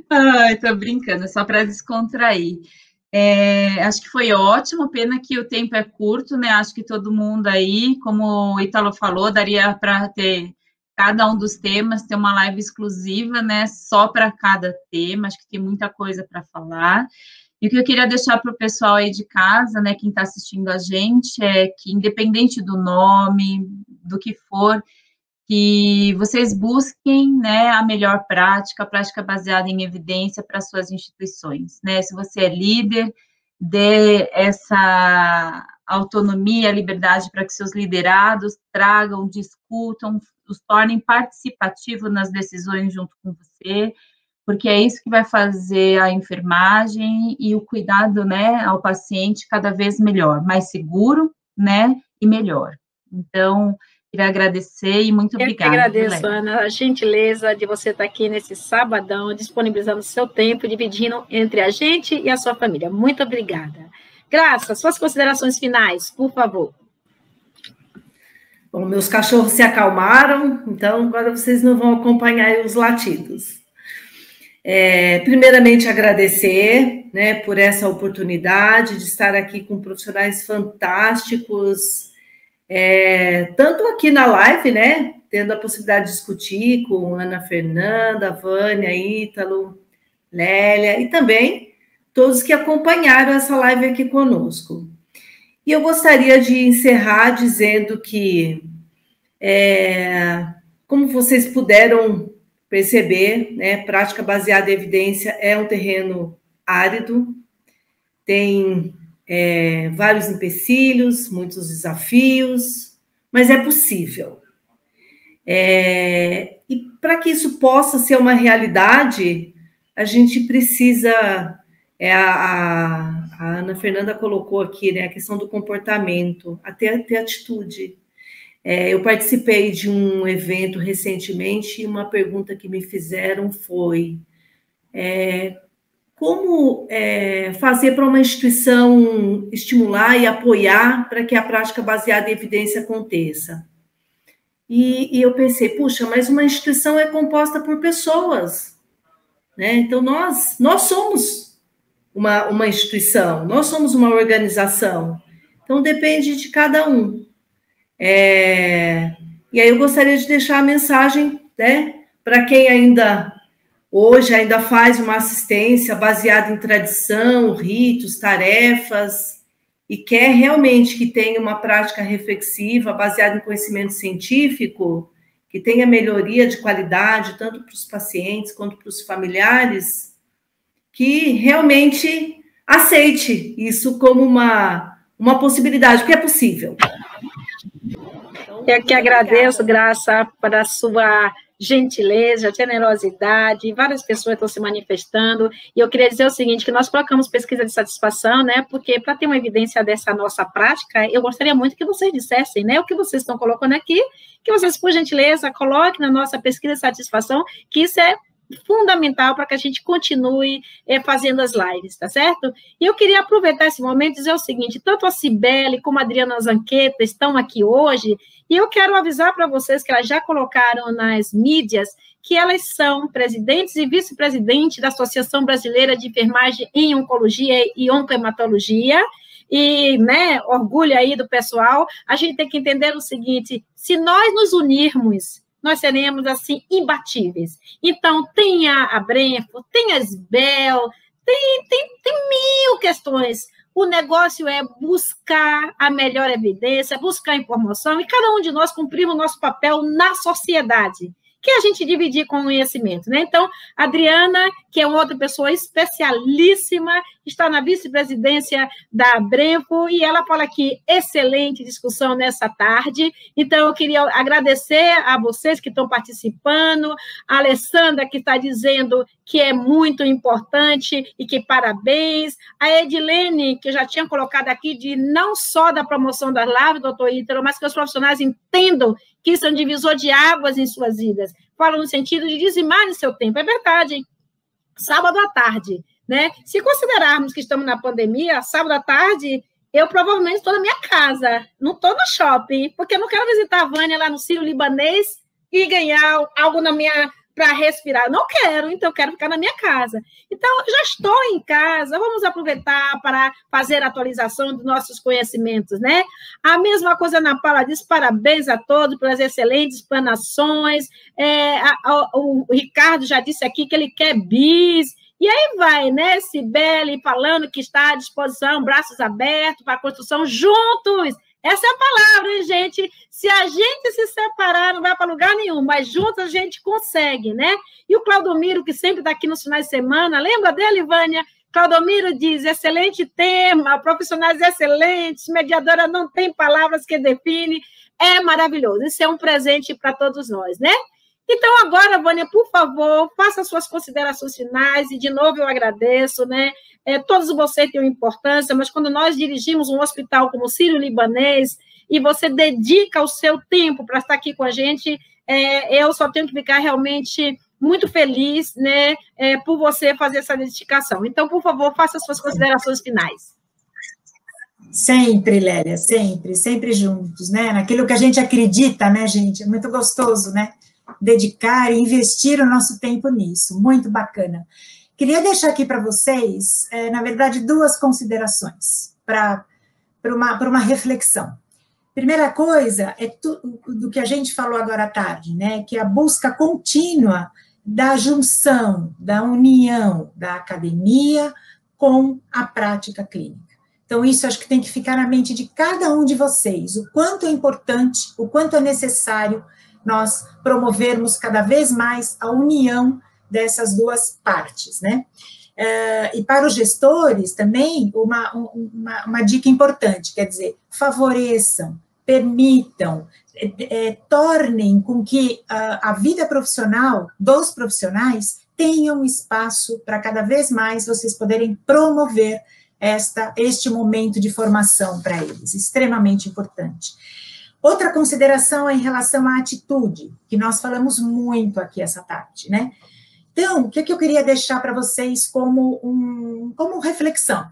Ai, tô brincando, é só para descontrair. Acho que foi ótimo, pena que o tempo é curto, né? Acho que todo mundo aí, como o Ítalo falou, daria para ter cada um dos temas, ter uma live exclusiva, né? Só para cada tema, acho que tem muita coisa para falar. E o que eu queria deixar para o pessoal aí de casa, né? Quem está assistindo a gente, é que independente do nome, do que for, que vocês busquem, né, a melhor prática, a prática baseada em evidência para suas instituições, né? Se você é líder, dê essa autonomia, liberdade para que seus liderados tragam, discutam, os tornem participativos nas decisões junto com você, porque é isso que vai fazer a enfermagem e o cuidado, né, ao paciente cada vez melhor, mais seguro, né, e melhor. Então, Queria agradecer e muito obrigada. Eu que agradeço, Ana, a gentileza de você estar aqui nesse sabadão, disponibilizando o seu tempo, dividindo entre a gente e a sua família. Muito obrigada. Graça, suas considerações finais, por favor. Bom, meus cachorros se acalmaram, então agora vocês não vão acompanhar os latidos. Primeiramente, agradecer, né, por essa oportunidade de estar aqui com profissionais fantásticos, tanto aqui na live, né, tendo a possibilidade de discutir com Ana Fernanda, Vânia, Ítalo, Lélia, e também todos que acompanharam essa live aqui conosco. E eu gostaria de encerrar dizendo que, como vocês puderam perceber, né, prática baseada em evidência é um terreno árido, tem vários empecilhos, muitos desafios, mas é possível. E para que isso possa ser uma realidade, a gente precisa... A Ana Fernanda colocou aqui, né, a questão do comportamento, até ter atitude. Eu participei de um evento recentemente e uma pergunta que me fizeram foi como fazer para uma instituição estimular e apoiar para que a prática baseada em evidência aconteça. E eu pensei, puxa, mas uma instituição é composta por pessoas, né? Então, nós somos uma instituição, nós somos uma organização, então depende de cada um. E aí eu gostaria de deixar a mensagem, né, para quem hoje ainda faz uma assistência baseada em tradição, ritos, tarefas, e quer realmente que tenha uma prática reflexiva baseada em conhecimento científico, que tenha melhoria de qualidade, tanto para os pacientes quanto para os familiares, que realmente aceite isso como uma possibilidade, porque é possível. Eu que agradeço, Graça, para a sua gentileza, generosidade, várias pessoas estão se manifestando, e eu queria dizer o seguinte, que nós colocamos pesquisa de satisfação, né, porque para ter uma evidência dessa nossa prática, eu gostaria muito que vocês dissessem, né, o que vocês estão colocando aqui, que vocês, por gentileza, coloquem na nossa pesquisa de satisfação, que isso é fundamental para que a gente continue fazendo as lives, tá certo? E eu queria aproveitar esse momento e dizer o seguinte, tanto a Cibele como a Adriana Zanqueta estão aqui hoje, e eu quero avisar para vocês que elas já colocaram nas mídias que elas são presidentes e vice-presidente da Associação Brasileira de Enfermagem em Oncologia e Oncohematologia, e, né, orgulho aí do pessoal. A gente tem que entender o seguinte, se nós nos unirmos, nós seremos, assim, imbatíveis. Então, tem a Brenfo, tem a Sbel, tem mil questões. O negócio é buscar a melhor evidência, buscar informação, e cada um de nós cumprimos o nosso papel na sociedade, que é a gente dividir conhecimento, né? Então, a Adriana, que é outra pessoa especialíssima, está na vice-presidência da Brenfo, e ela fala aqui, excelente discussão nessa tarde. Então, eu queria agradecer a vocês que estão participando, a Alessandra, que está dizendo que é muito importante e que parabéns, a Edilene, que eu já tinha colocado aqui, de não só da promoção das lives, doutor Ítalo, mas que os profissionais entendam que isso é um divisor de águas em suas vidas. Fala no sentido de dizimar o seu tempo. É verdade, hein? Sábado à tarde, né? Se considerarmos que estamos na pandemia, sábado à tarde, eu provavelmente estou na minha casa, não estou no shopping, porque eu não quero visitar a Vânia lá no Sírio-Libanês e ganhar algo para respirar. Não quero, então eu quero ficar na minha casa. Então, eu já estou em casa, vamos aproveitar para fazer a atualização dos nossos conhecimentos, né? A mesma coisa Ana Paula diz, parabéns a todos pelas excelentes explanações. O Ricardo já disse aqui que ele quer bis, e aí vai, né? Cibele falando que está à disposição, braços abertos para a construção juntos. Essa é a palavra, hein, gente? Se a gente se separar, não vai para lugar nenhum, mas juntos a gente consegue, né? E o Claudomiro, que sempre está aqui nos finais de semana, lembra dele, Vânia? Claudomiro diz, excelente tema, profissionais excelentes, mediadora não tem palavras que define, é maravilhoso. Isso é um presente para todos nós, né? Então, agora, Vânia, por favor, faça suas considerações finais, e de novo eu agradeço, né? Todos vocês têm uma importância, mas quando nós dirigimos um hospital como o Sírio-Libanês, e você dedica o seu tempo para estar aqui com a gente. Eu só tenho que ficar realmente muito feliz, né, por você fazer essa dedicação. Então, por favor, faça as suas considerações finais. Sempre, Lélia, sempre juntos, né? Naquilo que a gente acredita, né, gente? É muito gostoso, né? Dedicar e investir o nosso tempo nisso. Muito bacana. Queria deixar aqui para vocês, na verdade, 2 considerações para uma reflexão. Primeira coisa é do que a gente falou agora à tarde, né? Que é a busca contínua da junção, da união da academia com a prática clínica. Então, isso acho que tem que ficar na mente de cada um de vocês, o quanto é importante, o quanto é necessário nós promovermos cada vez mais a união dessas 2 partes, né? E para os gestores também, uma dica importante, quer dizer, favoreçam, permitam, tornem com que a vida profissional dos profissionais tenham espaço para cada vez mais vocês poderem promover este momento de formação para eles, extremamente importante. Outra consideração é em relação à atitude, que nós falamos muito aqui essa tarde, né? Então, o que eu queria deixar para vocês como reflexão?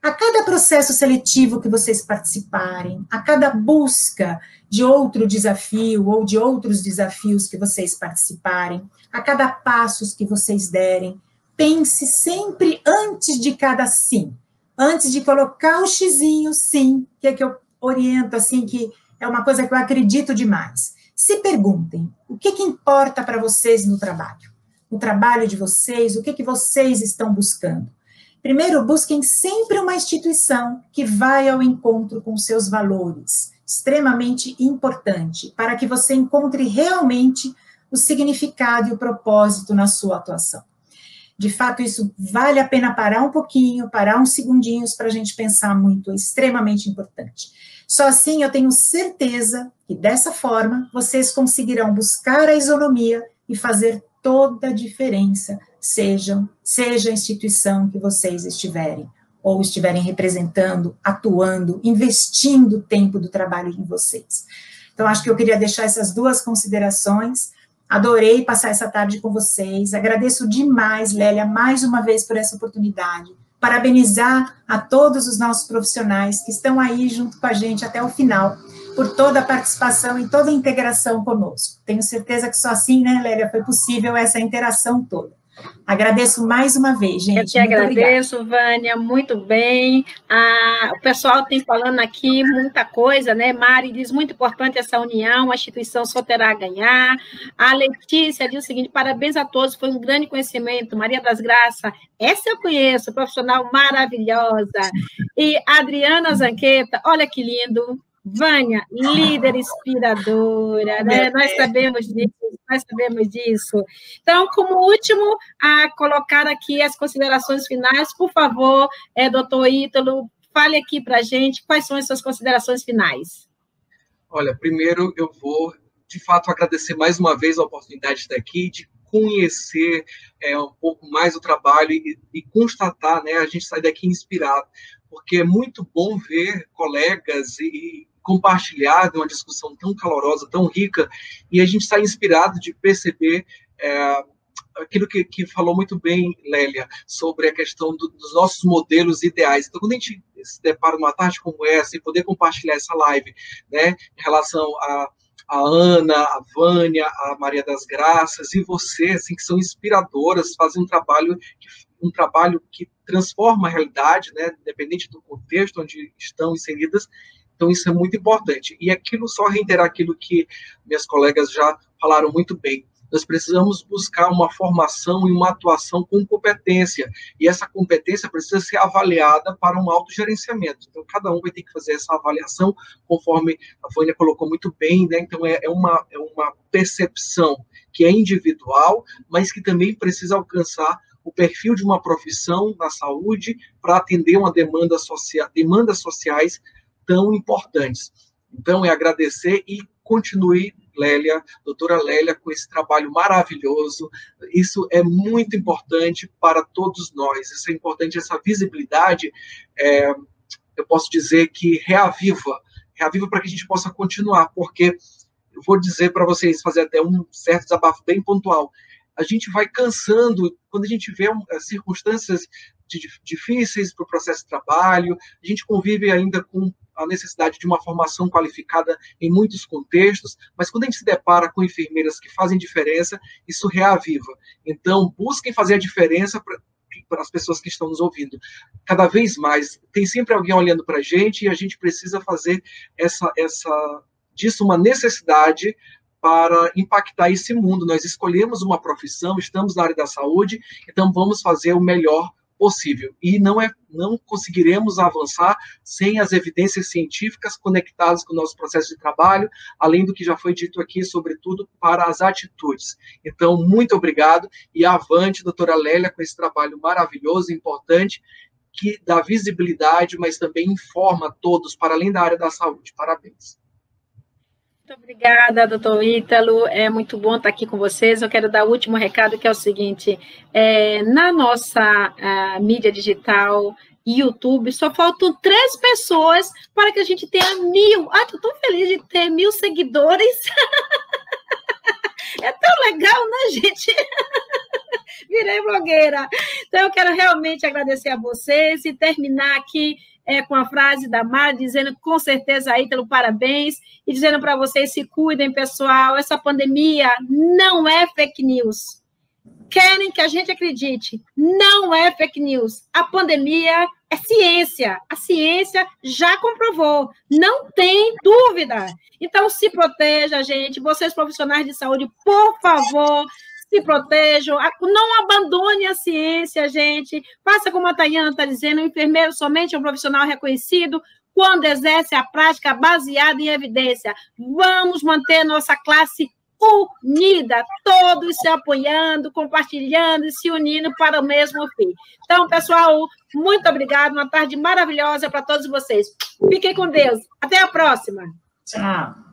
A cada processo seletivo que vocês participarem, a cada busca de outro desafio ou de outros desafios que vocês participarem, a cada passo que vocês derem, pense sempre antes de cada sim. Antes de colocar o xizinho, sim, que eu oriento, assim, que é uma coisa que eu acredito demais. Se perguntem, o que importa para vocês no trabalho? No trabalho de vocês, o que vocês estão buscando? Primeiro, busquem sempre uma instituição que vai ao encontro com seus valores, extremamente importante, para que você encontre realmente o significado e o propósito na sua atuação. De fato, isso vale a pena parar um pouquinho, parar uns segundinhos para a gente pensar muito, é extremamente importante. Só assim eu tenho certeza que, dessa forma, vocês conseguirão buscar a isonomia e fazer toda a diferença, seja a instituição que vocês estiverem, ou estiverem representando, atuando, investindo o tempo do trabalho em vocês. Então, acho que eu queria deixar essas 2 considerações. Adorei passar essa tarde com vocês, agradeço demais, Lélia, mais uma vez por essa oportunidade, parabenizar a todos os nossos profissionais que estão aí junto com a gente até o final, por toda a participação e toda a integração conosco. Tenho certeza que só assim, né, Lélia, foi possível essa interação toda. Agradeço mais uma vez, gente. Eu que agradeço, Vânia, muito bem. O pessoal tem falando aqui muita coisa, né? Mari diz, muito importante essa união, a instituição só terá a ganhar. A Letícia diz o seguinte, parabéns a todos, foi um grande conhecimento. Maria das Graças, essa eu conheço, profissional maravilhosa. E Adriana Zanqueta, olha que lindo. Vânia, líder inspiradora, né? Nós sabemos disso. Então, como último, a colocar aqui as considerações finais, por favor, doutor Ítalo, fale aqui para a gente quais são as suas considerações finais. Olha, primeiro eu vou, de fato, agradecer mais uma vez a oportunidade de estar aqui, de conhecer um pouco mais o trabalho e constatar, né, a gente sai daqui inspirado, porque é muito bom ver colegas e compartilhar de uma discussão tão calorosa, tão rica, e a gente sai inspirado de perceber aquilo que falou muito bem, Lélia, sobre a questão dos nossos modelos ideais. Então, quando a gente se depara numa tarde como essa, e poder compartilhar essa live, né, em relação a Ana, a Vânia, a Maria das Graças, e você, assim, que são inspiradoras, fazem um trabalho que transforma a realidade, né, independente do contexto onde estão inseridas. Então, isso é muito importante. E aquilo, só reiterar aquilo que minhas colegas já falaram muito bem. Nós precisamos buscar uma formação e uma atuação com competência. E essa competência precisa ser avaliada para um autogerenciamento. Então, cada um vai ter que fazer essa avaliação, conforme a Vânia colocou muito bem, né? Então, é uma percepção que é individual, mas que também precisa alcançar o perfil de uma profissão na saúde para atender uma demandas sociais tão importantes. Então, é agradecer e continue, Lélia, doutora Lélia, com esse trabalho maravilhoso. Isso é muito importante para todos nós. Isso é importante, essa visibilidade, eu posso dizer que reaviva reaviva para que a gente possa continuar, porque eu vou dizer para vocês, fazer até um certo desabafo bem pontual, a gente vai cansando, quando a gente vê circunstâncias difíceis para o processo de trabalho, a gente convive ainda com a necessidade de uma formação qualificada em muitos contextos, mas quando a gente se depara com enfermeiras que fazem diferença, isso reaviva. Então, busquem fazer a diferença para as pessoas que estão nos ouvindo. Cada vez mais, tem sempre alguém olhando para a gente e a gente precisa fazer disso uma necessidade para impactar esse mundo. Nós escolhemos uma profissão, estamos na área da saúde, então vamos fazer o melhor possível. E não conseguiremos avançar sem as evidências científicas conectadas com o nosso processo de trabalho, além do que já foi dito aqui, sobretudo para as atitudes. Então, muito obrigado e avante, doutora Lélia, com esse trabalho maravilhoso e importante, que dá visibilidade, mas também informa todos, para além da área da saúde. Parabéns. Muito obrigada, doutor Ítalo, é muito bom estar aqui com vocês. Eu quero dar o último recado, que é o seguinte, na nossa mídia digital, YouTube, só faltam 3 pessoas para que a gente tenha 1000. Estou tão feliz de ter 1000 seguidores. É tão legal, né, gente? Virei blogueira. Então, eu quero realmente agradecer a vocês e terminar aqui com a frase da Mari, dizendo com certeza, Ítalo, parabéns, e dizendo para vocês, se cuidem, pessoal, essa pandemia não é fake news. Querem que a gente acredite, não é fake news. A pandemia é ciência, a ciência já comprovou, não tem dúvida. Então, se proteja, gente, vocês profissionais de saúde, por favor, se protejam, não abandone a ciência, gente. Faça como a Tayana está dizendo, o enfermeiro somente é um profissional reconhecido quando exerce a prática baseada em evidência. Vamos manter nossa classe unida, todos se apoiando, compartilhando e se unindo para o mesmo fim. Então, pessoal, muito obrigada, uma tarde maravilhosa para todos vocês. Fiquem com Deus. Até a próxima. Tchau.